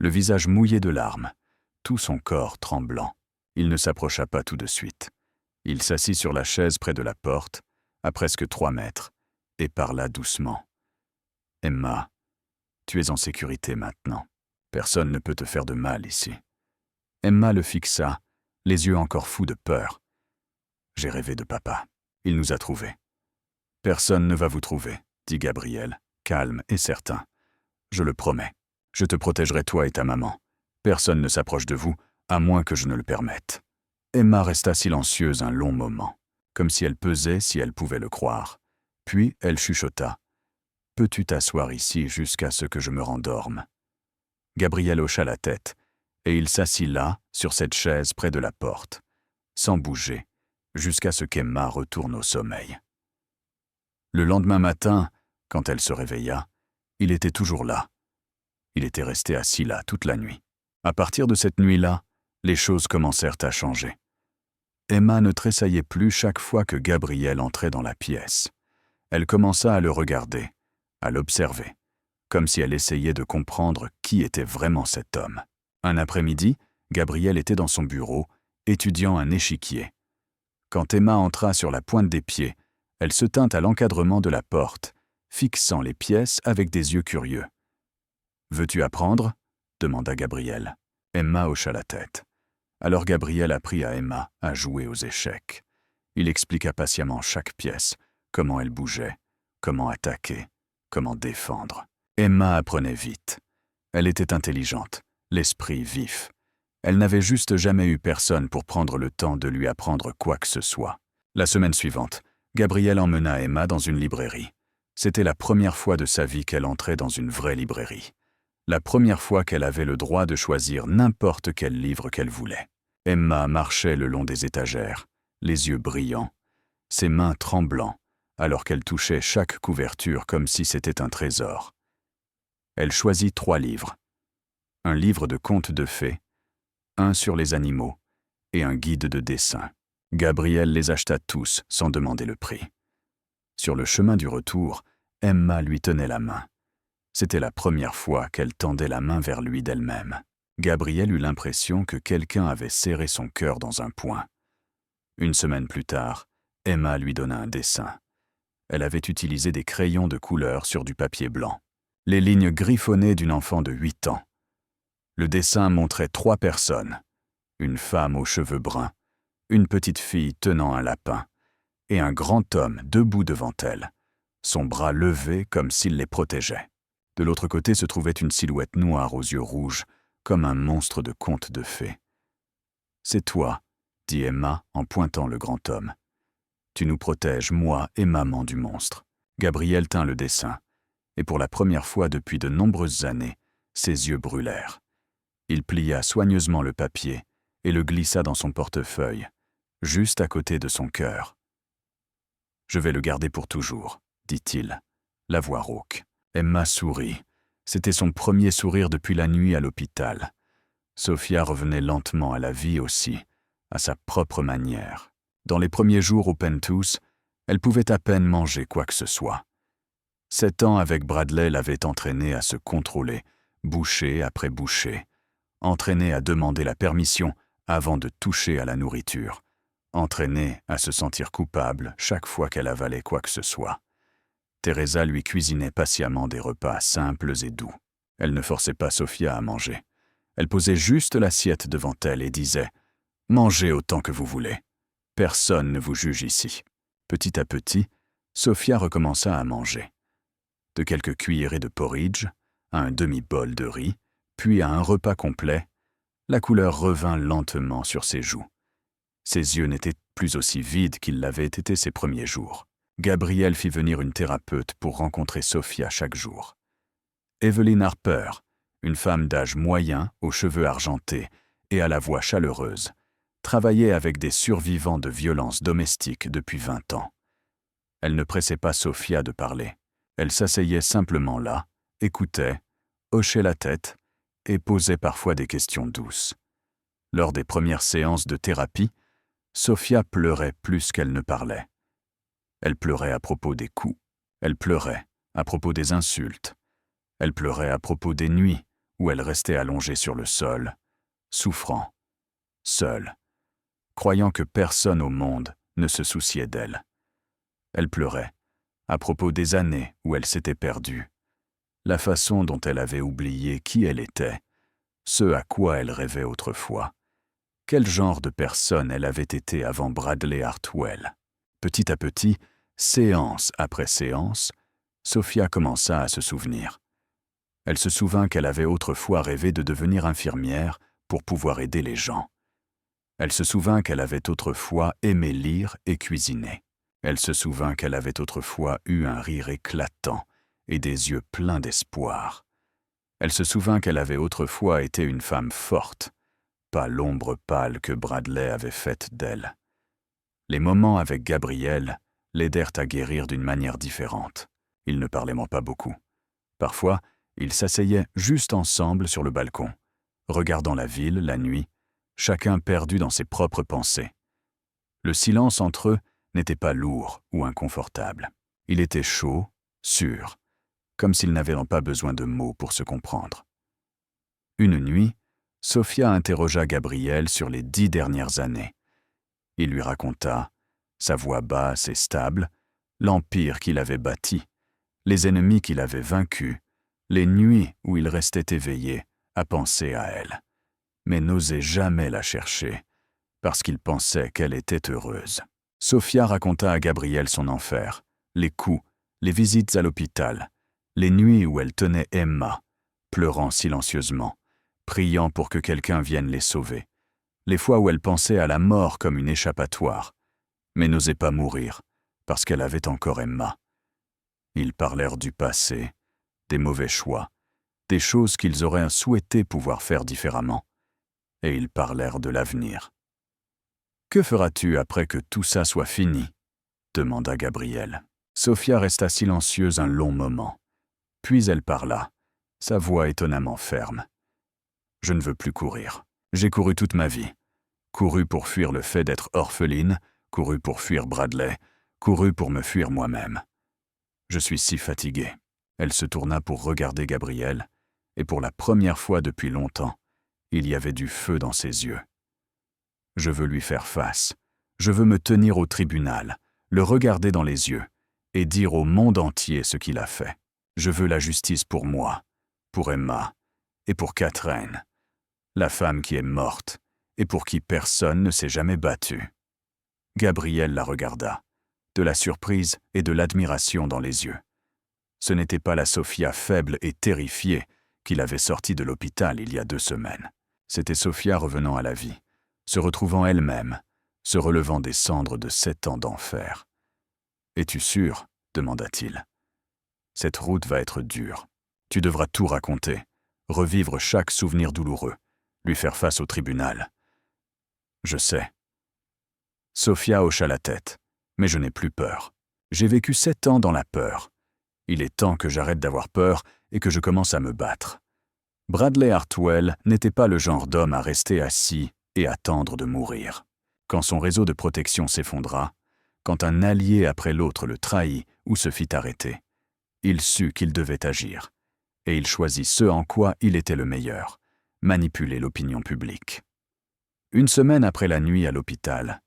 le visage mouillé de larmes, tout son corps tremblant. Il ne s'approcha pas tout de suite. Il s'assit sur la chaise près de la porte, à presque 3 mètres, et parla doucement. « Emma, tu es en sécurité maintenant. Personne ne peut te faire de mal ici. » Emma le fixa, les yeux encore fous de peur. « J'ai rêvé de papa. Il nous a trouvés. »« Personne ne va vous trouver, » dit Gabriel, calme et certain. « Je le promets. Je te protégerai toi et ta maman. Personne ne s'approche de vous, à moins que je ne le permette. » Emma resta silencieuse un long moment, comme si elle pesait si elle pouvait le croire. Puis elle chuchota. « Peux-tu t'asseoir ici jusqu'à ce que je me rendorme ?» Gabriel hocha la tête, et il s'assit là, sur cette chaise près de la porte, sans bouger, jusqu'à ce qu'Emma retourne au sommeil. Le lendemain matin, quand elle se réveilla, il était toujours là. Il était resté assis là toute la nuit. À partir de cette nuit-là, les choses commencèrent à changer. Emma ne tressaillait plus chaque fois que Gabriel entrait dans la pièce. Elle commença à le regarder, à l'observer, comme si elle essayait de comprendre qui était vraiment cet homme. Un après-midi, Gabriel était dans son bureau, étudiant un échiquier. Quand Emma entra sur la pointe des pieds, elle se tint à l'encadrement de la porte, fixant les pièces avec des yeux curieux. « Veux-tu apprendre ?» demanda Gabriel. Emma hocha la tête. Alors Gabriel apprit à Emma à jouer aux échecs. Il expliqua patiemment chaque pièce, comment elle bougeait, comment attaquer, comment défendre. Emma apprenait vite. Elle était intelligente, l'esprit vif. Elle n'avait juste jamais eu personne pour prendre le temps de lui apprendre quoi que ce soit. La semaine suivante, Gabriel emmena Emma dans une librairie. C'était la première fois de sa vie qu'elle entrait dans une vraie librairie. La première fois qu'elle avait le droit de choisir n'importe quel livre qu'elle voulait. Emma marchait le long des étagères, les yeux brillants, ses mains tremblant, alors qu'elle touchait chaque couverture comme si c'était un trésor. Elle choisit 3 livres. Un livre de contes de fées, un sur les animaux et un guide de dessin. Gabriel les acheta tous sans demander le prix. Sur le chemin du retour, Emma lui tenait la main. C'était la première fois qu'elle tendait la main vers lui d'elle-même. Gabriel eut l'impression que quelqu'un avait serré son cœur dans un poing. Une semaine plus tard, Emma lui donna un dessin. Elle avait utilisé des crayons de couleur sur du papier blanc. Les lignes griffonnées d'une enfant de 8 ans. Le dessin montrait 3 personnes. Une femme aux cheveux bruns, une petite fille tenant un lapin, et un grand homme debout devant elle, son bras levé comme s'il les protégeait. De l'autre côté se trouvait une silhouette noire aux yeux rouges, comme un monstre de conte de fées. « C'est toi, » dit Emma en pointant le grand homme. « Tu nous protèges, moi et maman, du monstre. » Gabriel tint le dessin, et pour la première fois depuis de nombreuses années, ses yeux brûlèrent. Il plia soigneusement le papier et le glissa dans son portefeuille, juste à côté de son cœur. « Je vais le garder pour toujours, » dit-il, la voix rauque. Emma sourit. C'était son premier sourire depuis la nuit à l'hôpital. Sophia revenait lentement à la vie aussi, à sa propre manière. Dans les premiers jours au penthouse, elle pouvait à peine manger quoi que ce soit. 7 ans avec Bradley l'avaient entraînée à se contrôler, bouchée après bouchée, entraînée à demander la permission avant de toucher à la nourriture, entraînée à se sentir coupable chaque fois qu'elle avalait quoi que ce soit. Teresa lui cuisinait patiemment des repas simples et doux. Elle ne forçait pas Sophia à manger. Elle posait juste l'assiette devant elle et disait « Mangez autant que vous voulez. Personne ne vous juge ici. » Petit à petit, Sophia recommença à manger. De quelques cuillerées de porridge, à un demi-bol de riz, puis à un repas complet, la couleur revint lentement sur ses joues. Ses yeux n'étaient plus aussi vides qu'ils l'avaient été ces premiers jours. Gabriel fit venir une thérapeute pour rencontrer Sophia chaque jour. Evelyn Harper, une femme d'âge moyen, aux cheveux argentés et à la voix chaleureuse, travaillait avec des survivants de violences domestiques depuis 20 ans. Elle ne pressait pas Sophia de parler. Elle s'asseyait simplement là, écoutait, hochait la tête et posait parfois des questions douces. Lors des premières séances de thérapie, Sophia pleurait plus qu'elle ne parlait. Elle pleurait à propos des coups. Elle pleurait à propos des insultes. Elle pleurait à propos des nuits où elle restait allongée sur le sol, souffrant, seule, croyant que personne au monde ne se souciait d'elle. Elle pleurait à propos des années où elle s'était perdue, la façon dont elle avait oublié qui elle était, ce à quoi elle rêvait autrefois. Quel genre de personne elle avait été avant Bradley Hartwell. Petit à petit, séance après séance, Sophia commença à se souvenir. Elle se souvint qu'elle avait autrefois rêvé de devenir infirmière pour pouvoir aider les gens. Elle se souvint qu'elle avait autrefois aimé lire et cuisiner. Elle se souvint qu'elle avait autrefois eu un rire éclatant et des yeux pleins d'espoir. Elle se souvint qu'elle avait autrefois été une femme forte, pas l'ombre pâle que Bradley avait faite d'elle. Les moments avec Gabriel l'aidèrent à guérir d'une manière différente. Ils ne parlaient pas beaucoup. Parfois, ils s'asseyaient juste ensemble sur le balcon, regardant la ville la nuit, chacun perdu dans ses propres pensées. Le silence entre eux n'était pas lourd ou inconfortable. Il était chaud, sûr, comme s'ils n'avaient pas besoin de mots pour se comprendre. Une nuit, Sophia interrogea Gabriel sur les 10 dernières années. Il lui raconta, sa voix basse et stable, l'empire qu'il avait bâti, les ennemis qu'il avait vaincus, les nuits où il restait éveillé à penser à elle, mais n'osait jamais la chercher, parce qu'il pensait qu'elle était heureuse. Sophia raconta à Gabriel son enfer, les coups, les visites à l'hôpital, les nuits où elle tenait Emma, pleurant silencieusement, priant pour que quelqu'un vienne les sauver, les fois où elle pensait à la mort comme une échappatoire, mais n'osait pas mourir, parce qu'elle avait encore Emma. Ils parlèrent du passé, des mauvais choix, des choses qu'ils auraient souhaité pouvoir faire différemment, et ils parlèrent de l'avenir. « Que feras-tu après que tout ça soit fini ?» demanda Gabriel. Sophia resta silencieuse un long moment. Puis elle parla, sa voix étonnamment ferme. « Je ne veux plus courir. J'ai couru toute ma vie. Couru pour fuir le fait d'être orpheline, couru pour fuir Bradley, couru pour me fuir moi-même. Je suis si fatiguée. » Elle se tourna pour regarder Gabriel, et pour la première fois depuis longtemps, il y avait du feu dans ses yeux. « Je veux lui faire face. Je veux me tenir au tribunal, le regarder dans les yeux, et dire au monde entier ce qu'il a fait. Je veux la justice pour moi, pour Emma, et pour Catherine, la femme qui est morte, et pour qui personne ne s'est jamais battu. » Gabriel la regarda, de la surprise et de l'admiration dans les yeux. Ce n'était pas la Sophia faible et terrifiée qu'il avait sortie de l'hôpital il y a 2 semaines. C'était Sophia revenant à la vie, se retrouvant elle-même, se relevant des cendres de 7 ans d'enfer. « Es-tu sûr ?» demanda-t-il. « Cette route va être dure. Tu devras tout raconter, revivre chaque souvenir douloureux, lui faire face au tribunal. »« Je sais. » Sophia hocha la tête. « Mais je n'ai plus peur. J'ai vécu 7 ans dans la peur. Il est temps que j'arrête d'avoir peur et que je commence à me battre. » Bradley Hartwell n'était pas le genre d'homme à rester assis et attendre de mourir. Quand son réseau de protection s'effondra, quand un allié après l'autre le trahit ou se fit arrêter, il sut qu'il devait agir, et il choisit ce en quoi il était le meilleur, manipuler l'opinion publique. Une semaine après la nuit à l'hôpital,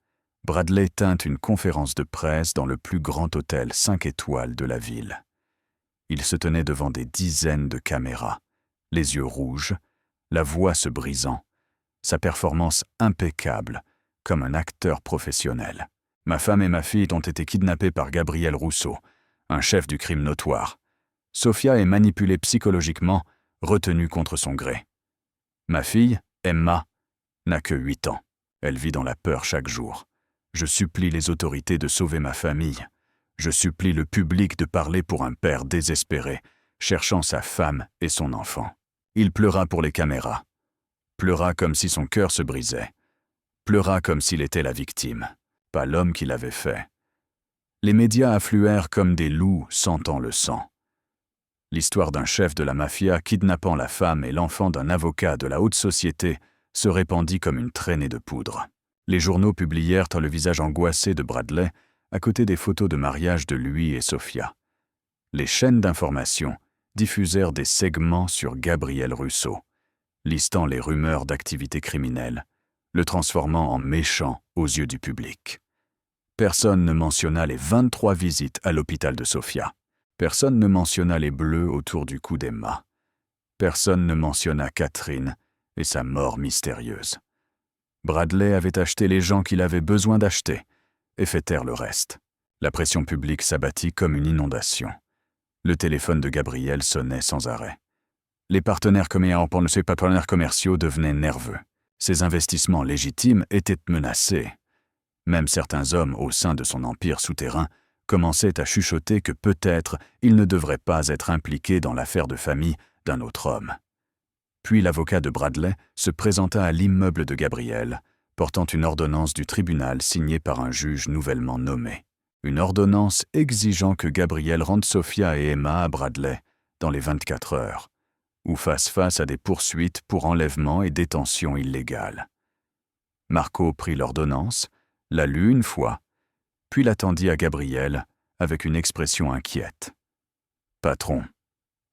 Bradley tint une conférence de presse dans le plus grand hôtel 5 étoiles de la ville. Il se tenait devant des dizaines de caméras, les yeux rouges, la voix se brisant, sa performance impeccable, comme un acteur professionnel. « Ma femme et ma fille ont été kidnappées par Gabriel Rousseau, un chef du crime notoire. Sophia est manipulée psychologiquement, retenue contre son gré. Ma fille, Emma, n'a que 8 ans. Elle vit dans la peur chaque jour. Je supplie les autorités de sauver ma famille. Je supplie le public de parler pour un père désespéré, cherchant sa femme et son enfant. Il pleura pour les caméras. Pleura comme si son cœur se brisait. Pleura comme s'il était la victime, pas l'homme qui l'avait fait. Les médias affluèrent comme des loups sentant le sang. L'histoire d'un chef de la mafia kidnappant la femme et l'enfant d'un avocat de la haute société se répandit comme une traînée de poudre. Les journaux publièrent le visage angoissé de Bradley à côté des photos de mariage de lui et Sophia. Les chaînes d'information diffusèrent des segments sur Gabriel Russo, listant les rumeurs d'activités criminelles, le transformant en méchant aux yeux du public. Personne ne mentionna les 23 visites à l'hôpital de Sophia. Personne ne mentionna les bleus autour du cou d'Emma. Personne ne mentionna Catherine et sa mort mystérieuse. Bradley avait acheté les gens qu'il avait besoin d'acheter et fait taire le reste. La pression publique s'abattit comme une inondation. Le téléphone de Gabriel sonnait sans arrêt. Les partenaires commerciaux devenaient nerveux. Ses investissements légitimes étaient menacés. Même certains hommes au sein de son empire souterrain commençaient à chuchoter que peut-être il ne devrait pas être impliqué dans l'affaire de famille d'un autre homme. Puis l'avocat de Bradley se présenta à l'immeuble de Gabriel, portant une ordonnance du tribunal signée par un juge nouvellement nommé. Une ordonnance exigeant que Gabriel rende Sophia et Emma à Bradley dans les 24 heures, ou fasse face à des poursuites pour enlèvement et détention illégale. Marco prit l'ordonnance, la lut une fois, puis la tendit à Gabriel avec une expression inquiète. « Patron,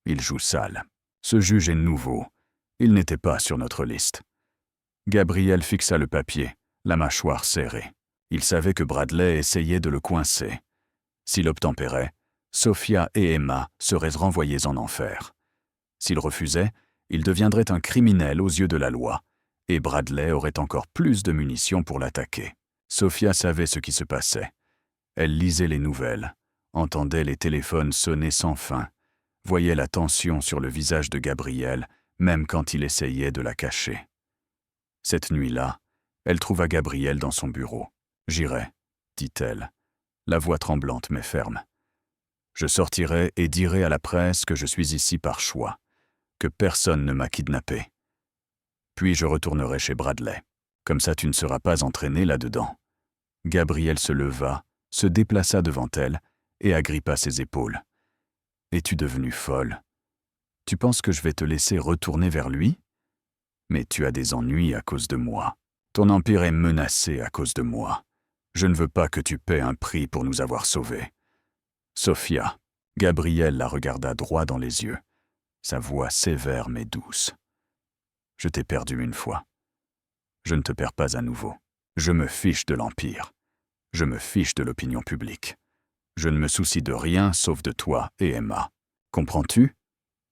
il joue sale. Ce juge est nouveau. Il n'était pas sur notre liste. » Gabriel fixa le papier, la mâchoire serrée. Il savait que Bradley essayait de le coincer. S'il obtempérait, Sophia et Emma seraient renvoyées en enfer. S'il refusait, il deviendrait un criminel aux yeux de la loi, et Bradley aurait encore plus de munitions pour l'attaquer. Sophia savait ce qui se passait. Elle lisait les nouvelles, entendait les téléphones sonner sans fin, voyait la tension sur le visage de Gabriel, même quand il essayait de la cacher. Cette nuit-là, elle trouva Gabriel dans son bureau. « J'irai, dit-elle, la voix tremblante mais ferme. Je sortirai et dirai à la presse que je suis ici par choix, que personne ne m'a kidnappé. Puis je retournerai chez Bradley. Comme ça tu ne seras pas entraîné là-dedans. » Gabriel se leva, se déplaça devant elle et agrippa ses épaules. « Es-tu devenue folle? Tu penses que je vais te laisser retourner vers lui? Mais tu as des ennuis à cause de moi. Ton empire est menacé à cause de moi. Je ne veux pas que tu paies un prix pour nous avoir sauvés. » Sophia, Gabriel la regarda droit dans les yeux, sa voix sévère mais douce. « Je t'ai perdu une fois. Je ne te perds pas à nouveau. Je me fiche de l'Empire. Je me fiche de l'opinion publique. Je ne me soucie de rien sauf de toi et Emma. Comprends-tu »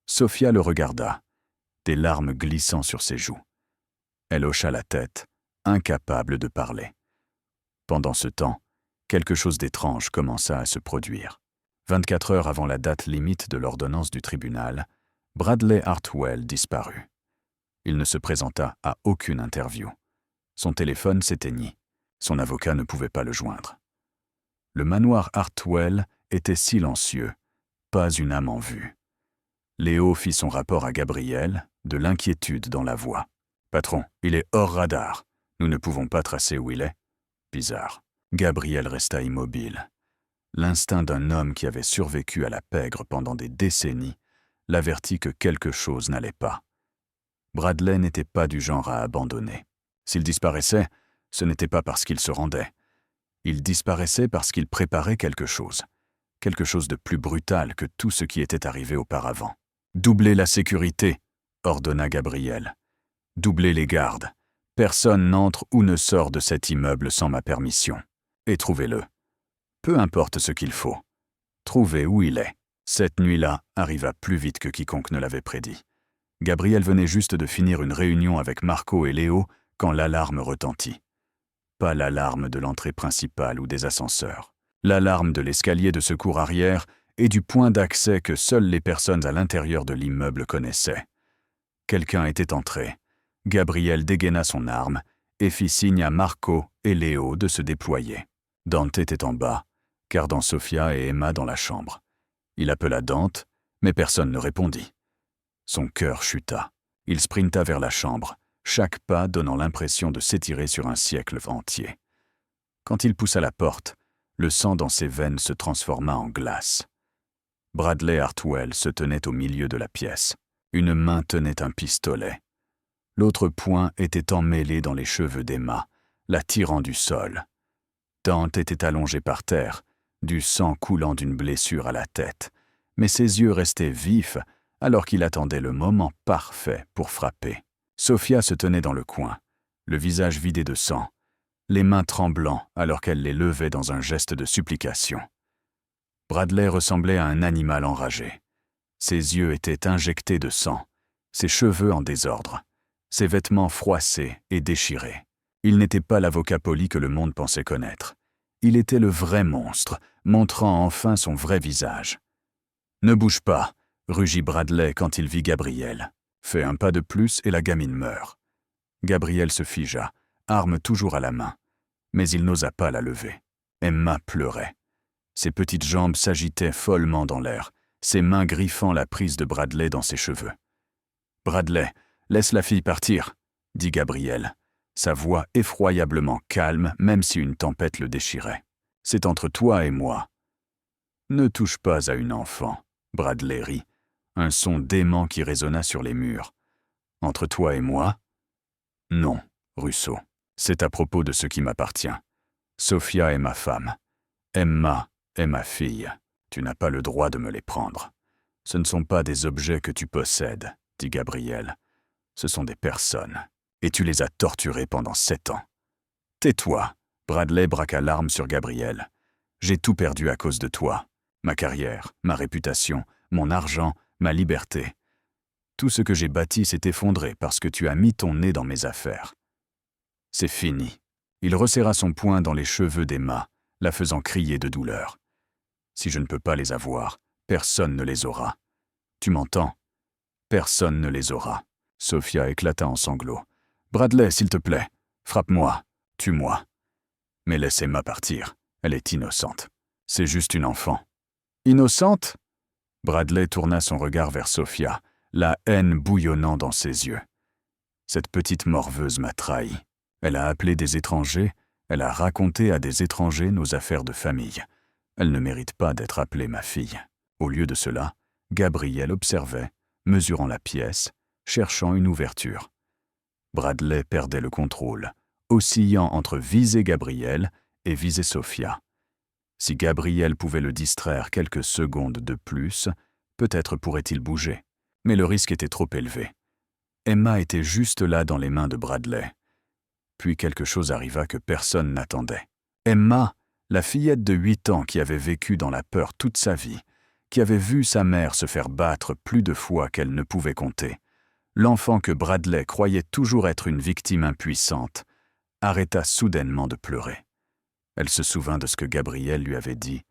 Sophia le regarda, des larmes glissant sur ses joues. Elle hocha la tête, incapable de parler. Pendant ce temps, quelque chose d'étrange commença à se produire. 24 heures avant la date limite de l'ordonnance du tribunal, Bradley Hartwell disparut. Il ne se présenta à aucune interview. Son téléphone s'éteignit. Son avocat ne pouvait pas le joindre. Le manoir Hartwell était silencieux, pas une âme en vue. Léo fit son rapport à Gabriel, de l'inquiétude dans la voix. « Patron, il est hors radar. Nous ne pouvons pas tracer où il est. » Bizarre. Gabriel resta immobile. L'instinct d'un homme qui avait survécu à la pègre pendant des décennies l'avertit que quelque chose n'allait pas. Bradley n'était pas du genre à abandonner. S'il disparaissait, ce n'était pas parce qu'il se rendait. Il disparaissait parce qu'il préparait quelque chose de plus brutal que tout ce qui était arrivé auparavant. « Doublez la sécurité !» ordonna Gabriel. « Doublez les gardes. Personne n'entre ou ne sort de cet immeuble sans ma permission. Et trouvez-le. Peu importe ce qu'il faut. Trouvez où il est. » Cette nuit-là arriva plus vite que quiconque ne l'avait prédit. Gabriel venait juste de finir une réunion avec Marco et Léo quand l'alarme retentit. Pas l'alarme de l'entrée principale ou des ascenseurs. L'alarme de l'escalier de secours arrière et du point d'accès que seules les personnes à l'intérieur de l'immeuble connaissaient. Quelqu'un était entré. Gabriel dégaina son arme et fit signe à Marco et Léo de se déployer. Dante était en bas, gardant Sophia et Emma dans la chambre. Il appela Dante, mais personne ne répondit. Son cœur chuta. Il sprinta vers la chambre, chaque pas donnant l'impression de s'étirer sur un siècle entier. Quand il poussa la porte, le sang dans ses veines se transforma en glace. Bradley Hartwell se tenait au milieu de la pièce. Une main tenait un pistolet. L'autre poing était emmêlé dans les cheveux d'Emma, la tirant du sol. Dante était allongé par terre, du sang coulant d'une blessure à la tête, mais ses yeux restaient vifs alors qu'il attendait le moment parfait pour frapper. Sophia se tenait dans le coin, le visage vidé de sang, les mains tremblant alors qu'elle les levait dans un geste de supplication. Bradley ressemblait à un animal enragé. Ses yeux étaient injectés de sang, ses cheveux en désordre, ses vêtements froissés et déchirés. Il n'était pas l'avocat poli que le monde pensait connaître. Il était le vrai monstre, montrant enfin son vrai visage. « Ne bouge pas !» rugit Bradley quand il vit Gabrielle. Fait un pas de plus et la gamine meurt. Gabrielle se figea, arme toujours à la main, mais il n'osa pas la lever. Emma pleurait. Ses petites jambes s'agitaient follement dans l'air, ses mains griffant la prise de Bradley dans ses cheveux. « Bradley, laisse la fille partir !» dit Gabrielle, sa voix effroyablement calme même si une tempête le déchirait. « C'est entre toi et moi. »« Ne touche pas à une enfant !» Bradley rit, un son dément qui résonna sur les murs. « Entre toi et moi ?»« Non, Russo. C'est à propos de ce qui m'appartient. Sophia est ma femme. Emma est ma fille. Tu n'as pas le droit de me les prendre. Ce ne sont pas des objets que tu possèdes, dit Gabrielle. Ce sont des personnes. Et tu les as torturées pendant 7 ans. Tais-toi. Bradley braqua l'arme sur Gabrielle. J'ai tout perdu à cause de toi. Ma carrière, ma réputation, mon argent, ma liberté. Tout ce que j'ai bâti s'est effondré parce que tu as mis ton nez dans mes affaires. C'est fini. Il resserra son poing dans les cheveux d'Emma, la faisant crier de douleur. Si je ne peux pas les avoir, personne ne les aura. Tu m'entends? Personne ne les aura. Sophia éclata en sanglots. Bradley, s'il te plaît, frappe-moi, tue-moi. Mais laisse Emma partir, elle est innocente. C'est juste une enfant. Innocente? Bradley tourna son regard vers Sophia, la haine bouillonnant dans ses yeux. Cette petite morveuse m'a trahi. Elle a appelé des étrangers, elle a raconté à des étrangers nos affaires de famille. Elle ne mérite pas d'être appelée ma fille. Au lieu de cela, Gabrielle observait, mesurant la pièce, cherchant une ouverture. Bradley perdait le contrôle, oscillant entre viser Gabrielle et viser Sophia. Si Gabrielle pouvait le distraire quelques secondes de plus, peut-être pourrait-il bouger. Mais le risque était trop élevé. Emma était juste là dans les mains de Bradley. Puis quelque chose arriva que personne n'attendait. Emma, la fillette de 8 ans qui avait vécu dans la peur toute sa vie, qui avait vu sa mère se faire battre plus de fois qu'elle ne pouvait compter, l'enfant que Bradley croyait toujours être une victime impuissante, arrêta soudainement de pleurer. Elle se souvint de ce que Gabrielle lui avait dit,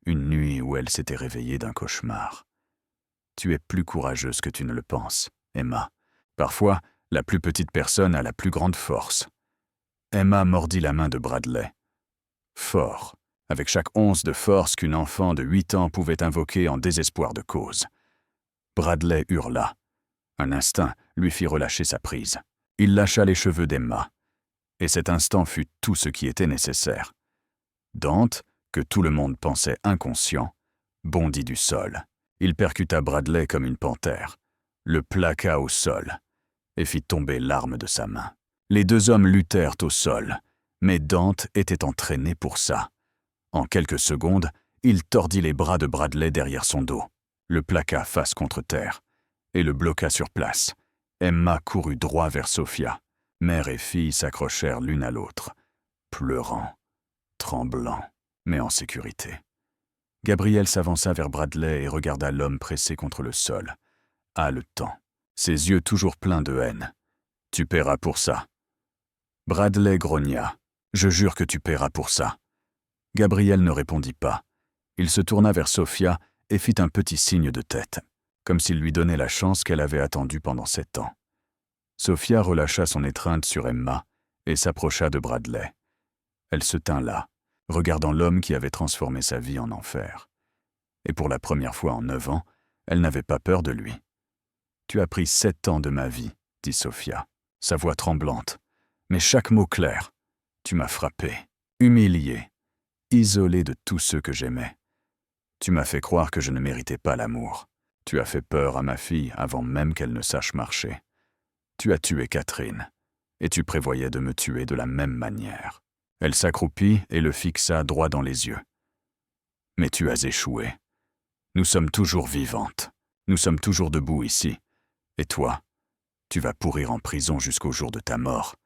une nuit où elle s'était réveillée d'un cauchemar. « Tu es plus courageuse que tu ne le penses, Emma. Parfois, la plus petite personne a la plus grande force. » Emma mordit la main de Bradley. Fort, avec chaque once de force qu'une enfant de 8 ans pouvait invoquer en désespoir de cause. Bradley hurla. Un instinct lui fit relâcher sa prise. Il lâcha les cheveux d'Emma. Et cet instant fut tout ce qui était nécessaire. Dante, que tout le monde pensait inconscient, bondit du sol. Il percuta Bradley comme une panthère, le plaqua au sol et fit tomber l'arme de sa main. Les 2 hommes luttèrent au sol, mais Dante était entraîné pour ça. En quelques secondes, il tordit les bras de Bradley derrière son dos, le plaqua face contre terre et le bloqua sur place. Emma courut droit vers Sophia. Mère et fille s'accrochèrent l'une à l'autre, pleurant, tremblant, mais en sécurité. Gabrielle s'avança vers Bradley et regarda l'homme pressé contre le sol, haletant, ses yeux toujours pleins de haine. « Tu paieras pour ça. » Bradley grogna. « Je jure que tu paieras pour ça. » Gabrielle ne répondit pas. Il se tourna vers Sophia et fit un petit signe de tête, comme s'il lui donnait la chance qu'elle avait attendue pendant 7 ans. Sophia relâcha son étreinte sur Emma et s'approcha de Bradley. Elle se tint là, regardant l'homme qui avait transformé sa vie en enfer. Et pour la première fois en 9 ans, elle n'avait pas peur de lui. « Tu as pris 7 ans de ma vie, dit Sophia, sa voix tremblante, mais chaque mot clair. Tu m'as frappé, humilié, isolé de tous ceux que j'aimais. Tu m'as fait croire que je ne méritais pas l'amour. Tu as fait peur à ma fille avant même qu'elle ne sache marcher. Tu as tué Catherine, et tu prévoyais de me tuer de la même manière. Elle s'accroupit et le fixa droit dans les yeux. Mais tu as échoué. Nous sommes toujours vivantes. Nous sommes toujours debout ici. Et toi, tu vas pourrir en prison jusqu'au jour de ta mort.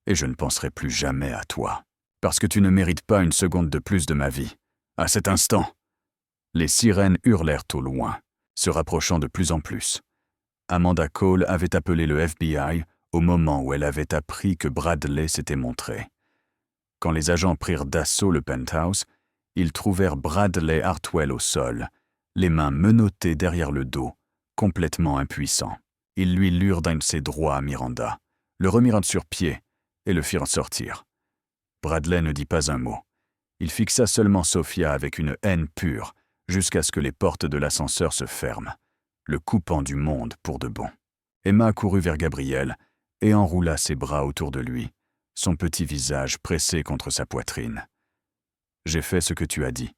Et je ne penserai plus jamais à toi. Parce que tu ne mérites pas une seconde de plus de ma vie. À cet instant, les sirènes hurlèrent au loin, se rapprochant de plus en plus. Amanda Cole avait appelé le FBI au moment où elle avait appris que Bradley s'était montré. Quand les agents prirent d'assaut le penthouse, ils trouvèrent Bradley Hartwell au sol, les mains menottées derrière le dos, complètement impuissant. Ils lui lurent d'un de ses droits à Miranda, le remirent sur pied et le firent sortir. Bradley ne dit pas un mot. Il fixa seulement Sophia avec une haine pure, jusqu'à ce que les portes de l'ascenseur se ferment, le coupant du monde pour de bon. Emma courut vers Gabriel et enroula ses bras autour de lui, son petit visage pressé contre sa poitrine. « J'ai fait ce que tu as dit.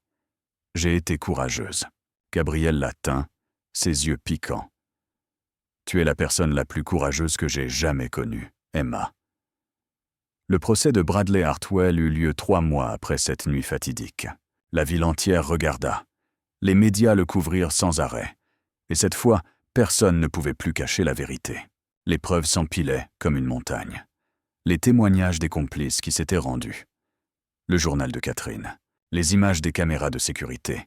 J'ai été courageuse. » Gabriel la tint, ses yeux piquants. « Tu es la personne la plus courageuse que j'ai jamais connue, Emma. » Le procès de Bradley Hartwell eut lieu 3 mois après cette nuit fatidique. La ville entière regarda. Les médias le couvrirent sans arrêt. Et cette fois, personne ne pouvait plus cacher la vérité. Les preuves s'empilaient comme une montagne. Les témoignages des complices qui s'étaient rendus. Le journal de Catherine. Les images des caméras de sécurité.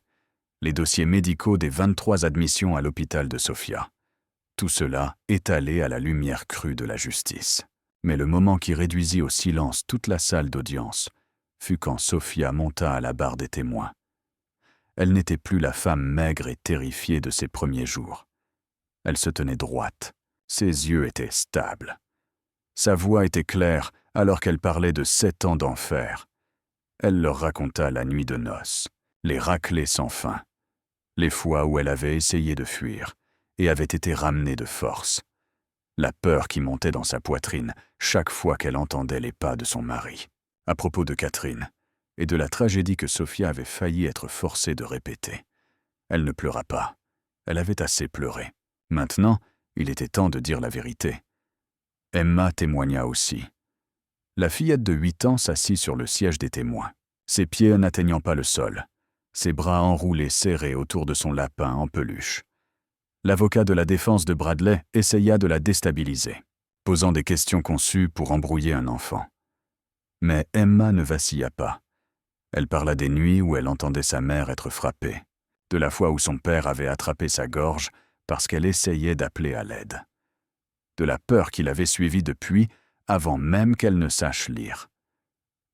Les dossiers médicaux des 23 admissions à l'hôpital de Sophia. Tout cela étalé à la lumière crue de la justice. Mais le moment qui réduisit au silence toute la salle d'audience fut quand Sophia monta à la barre des témoins. Elle n'était plus la femme maigre et terrifiée de ses premiers jours. Elle se tenait droite, ses yeux étaient stables. Sa voix était claire alors qu'elle parlait de 7 ans d'enfer. Elle leur raconta la nuit de noces, les raclées sans fin, les fois où elle avait essayé de fuir et avait été ramenée de force. La peur qui montait dans sa poitrine chaque fois qu'elle entendait les pas de son mari. À propos de Catherine et de la tragédie que Sophia avait failli être forcée de répéter. Elle ne pleura pas. Elle avait assez pleuré. Maintenant, il était temps de dire la vérité. Emma témoigna aussi. La fillette de 8 ans s'assit sur le siège des témoins, ses pieds n'atteignant pas le sol, ses bras enroulés serrés autour de son lapin en peluche. L'avocat de la défense de Bradley essaya de la déstabiliser, posant des questions conçues pour embrouiller un enfant. Mais Emma ne vacilla pas. Elle parla des nuits où elle entendait sa mère être frappée, de la fois où son père avait attrapé sa gorge parce qu'elle essayait d'appeler à l'aide, de la peur qu'il avait suivie depuis avant même qu'elle ne sache lire.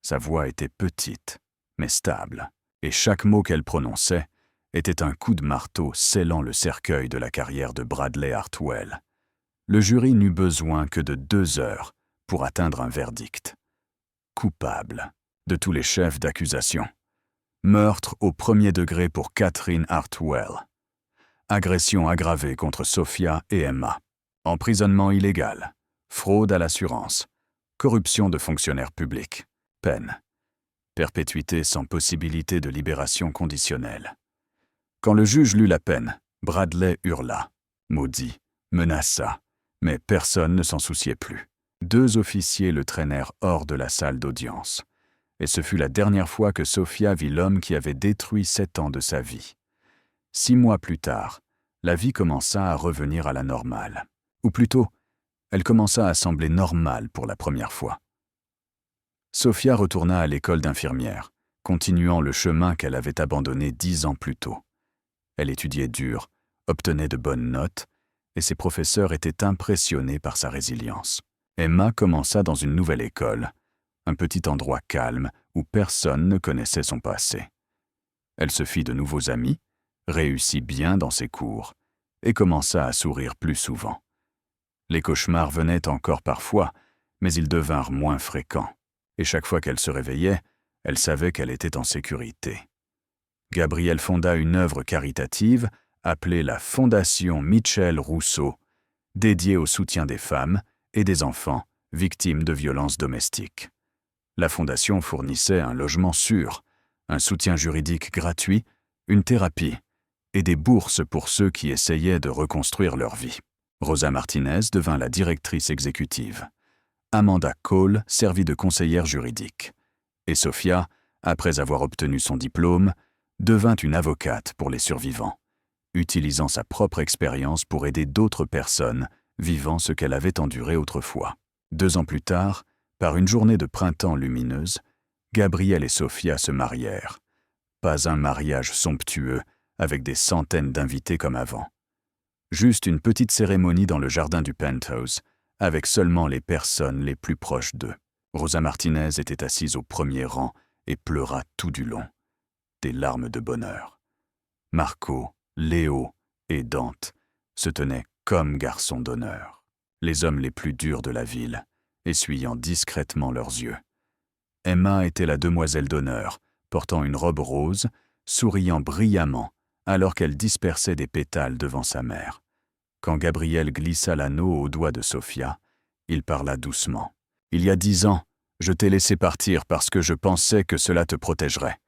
Sa voix était petite, mais stable, et chaque mot qu'elle prononçait était un coup de marteau scellant le cercueil de la carrière de Bradley Hartwell. Le jury n'eut besoin que de 2 heures pour atteindre un verdict. Coupable de tous les chefs d'accusation. Meurtre au 1er degré pour Catherine Hartwell. Agression aggravée contre Sophia et Emma. Emprisonnement illégal. Fraude à l'assurance. Corruption de fonctionnaires publics. Peine. Perpétuité sans possibilité de libération conditionnelle. Quand le juge lut la peine, Bradley hurla, maudit, menaça, mais personne ne s'en souciait plus. 2 officiers le traînèrent hors de la salle d'audience. Et ce fut la dernière fois que Sophia vit l'homme qui avait détruit 7 ans de sa vie. 6 mois plus tard, la vie commença à revenir à la normale. Ou plutôt, elle commença à sembler normale pour la première fois. Sophia retourna à l'école d'infirmière, continuant le chemin qu'elle avait abandonné 10 ans plus tôt. Elle étudiait dur, obtenait de bonnes notes, et ses professeurs étaient impressionnés par sa résilience. Emma commença dans une nouvelle école, un petit endroit calme où personne ne connaissait son passé. Elle se fit de nouveaux amis, réussit bien dans ses cours, et commença à sourire plus souvent. Les cauchemars venaient encore parfois, mais ils devinrent moins fréquents, et chaque fois qu'elle se réveillait, elle savait qu'elle était en sécurité. Gabriel fonda une œuvre caritative appelée la Fondation Michel Rousseau, dédiée au soutien des femmes et des enfants victimes de violences domestiques. La Fondation fournissait un logement sûr, un soutien juridique gratuit, une thérapie et des bourses pour ceux qui essayaient de reconstruire leur vie. Rosa Martinez devint la directrice exécutive. Amanda Cole servit de conseillère juridique. Et Sofia, après avoir obtenu son diplôme, devint une avocate pour les survivants, utilisant sa propre expérience pour aider d'autres personnes vivant ce qu'elle avait enduré autrefois. 2 ans plus tard, par une journée de printemps lumineuse, Gabriel et Sofia se marièrent. Pas un mariage somptueux, avec des centaines d'invités comme avant. Juste une petite cérémonie dans le jardin du penthouse, avec seulement les personnes les plus proches d'eux. Rosa Martinez était assise au premier rang et pleura tout du long. Des larmes de bonheur. Marco, Léo et Dante se tenaient comme garçons d'honneur, les hommes les plus durs de la ville, essuyant discrètement leurs yeux. Emma était la demoiselle d'honneur, portant une robe rose, souriant brillamment, alors qu'elle dispersait des pétales devant sa mère. Quand Gabriel glissa l'anneau au doigt de Sofia, il parla doucement. « Il y a 10 ans, je t'ai laissé partir parce que je pensais que cela te protégerait.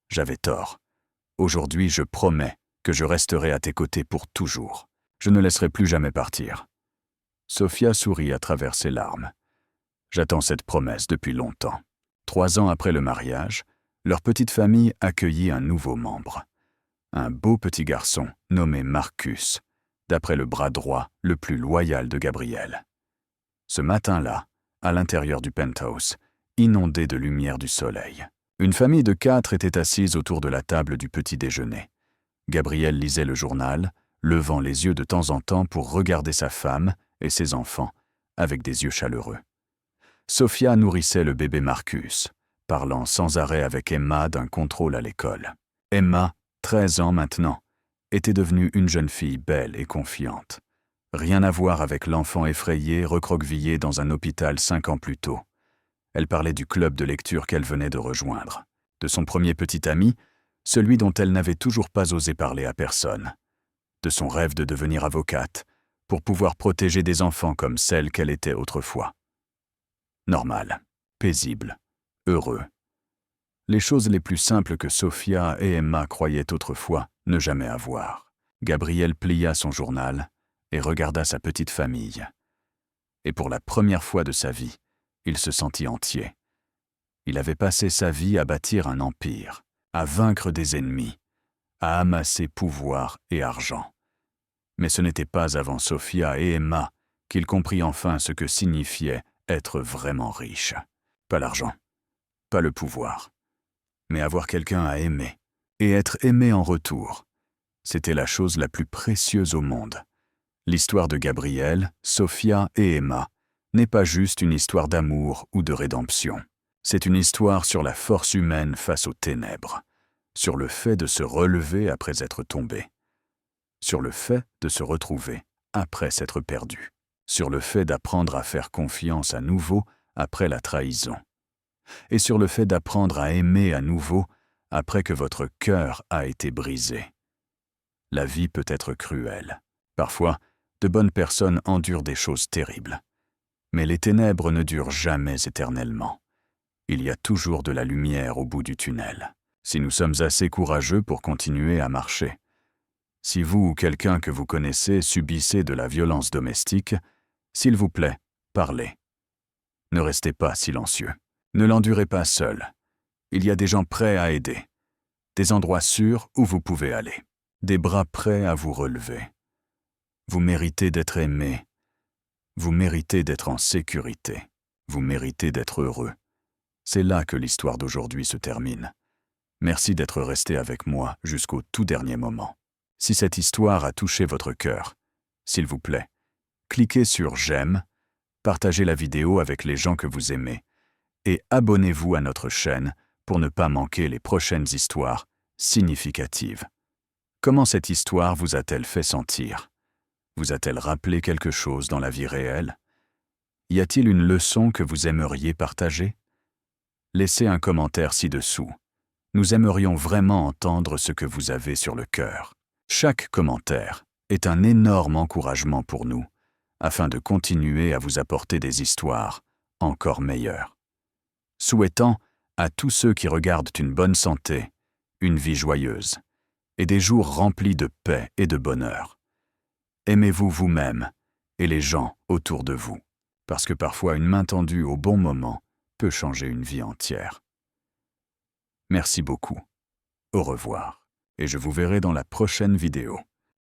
J'avais tort. Aujourd'hui, je promets que je resterai à tes côtés pour toujours. Je ne laisserai plus jamais partir. » Sofia sourit à travers ses larmes. « J'attends cette promesse depuis longtemps. » 3 ans après le mariage, leur petite famille accueillit un nouveau membre. Un beau petit garçon nommé Marcus, d'après le bras droit le plus loyal de Gabriel. Ce matin-là, à l'intérieur du penthouse, inondé de lumière du soleil, une famille de 4 était assise autour de la table du petit déjeuner. Gabriel lisait le journal, levant les yeux de temps en temps pour regarder sa femme et ses enfants avec des yeux chaleureux. Sofia nourrissait le bébé Marcus, parlant sans arrêt avec Emma d'un contrôle à l'école. Emma, 13 ans maintenant, était devenue une jeune fille belle et confiante. Rien à voir avec l'enfant effrayé, recroquevillé dans un hôpital 5 ans plus tôt. Elle parlait du club de lecture qu'elle venait de rejoindre, de son premier petit ami, celui dont elle n'avait toujours pas osé parler à personne, de son rêve de devenir avocate, pour pouvoir protéger des enfants comme celle qu'elle était autrefois. Normal, paisible, heureux. Les choses les plus simples que Sofia et Emma croyaient autrefois ne jamais avoir. Gabriel plia son journal et regarda sa petite famille. Et pour la première fois de sa vie, il se sentit entier. Il avait passé sa vie à bâtir un empire, à vaincre des ennemis, à amasser pouvoir et argent. Mais ce n'était pas avant Sofia et Emma qu'il comprit enfin ce que signifiait être vraiment riche. Pas l'argent, pas le pouvoir, mais avoir quelqu'un à aimer et être aimé en retour. C'était la chose la plus précieuse au monde. L'histoire de Gabriel, Sofia et Emma n'est pas juste une histoire d'amour ou de rédemption. C'est une histoire sur la force humaine face aux ténèbres, sur le fait de se relever après être tombé, sur le fait de se retrouver après s'être perdu, sur le fait d'apprendre à faire confiance à nouveau après la trahison, et sur le fait d'apprendre à aimer à nouveau après que votre cœur a été brisé. La vie peut être cruelle. Parfois, de bonnes personnes endurent des choses terribles. Mais les ténèbres ne durent jamais éternellement. Il y a toujours de la lumière au bout du tunnel, si nous sommes assez courageux pour continuer à marcher. Si vous ou quelqu'un que vous connaissez subissez de la violence domestique, s'il vous plaît, parlez. Ne restez pas silencieux. Ne l'endurez pas seul. Il y a des gens prêts à aider. Des endroits sûrs où vous pouvez aller. Des bras prêts à vous relever. Vous méritez d'être aimé. Vous méritez d'être en sécurité. Vous méritez d'être heureux. C'est là que l'histoire d'aujourd'hui se termine. Merci d'être resté avec moi jusqu'au tout dernier moment. Si cette histoire a touché votre cœur, s'il vous plaît, cliquez sur « J'aime », partagez la vidéo avec les gens que vous aimez et abonnez-vous à notre chaîne pour ne pas manquer les prochaines histoires significatives. Comment cette histoire vous a-t-elle fait sentir? Vous a-t-elle rappelé quelque chose dans la vie réelle? Y a-t-il une leçon que vous aimeriez partager? Laissez un commentaire ci-dessous. Nous aimerions vraiment entendre ce que vous avez sur le cœur. Chaque commentaire est un énorme encouragement pour nous, afin de continuer à vous apporter des histoires encore meilleures. Souhaitant à tous ceux qui regardent une bonne santé, une vie joyeuse et des jours remplis de paix et de bonheur. Aimez-vous vous-même et les gens autour de vous, parce que parfois une main tendue au bon moment peut changer une vie entière. Merci beaucoup. Au revoir, et je vous verrai dans la prochaine vidéo.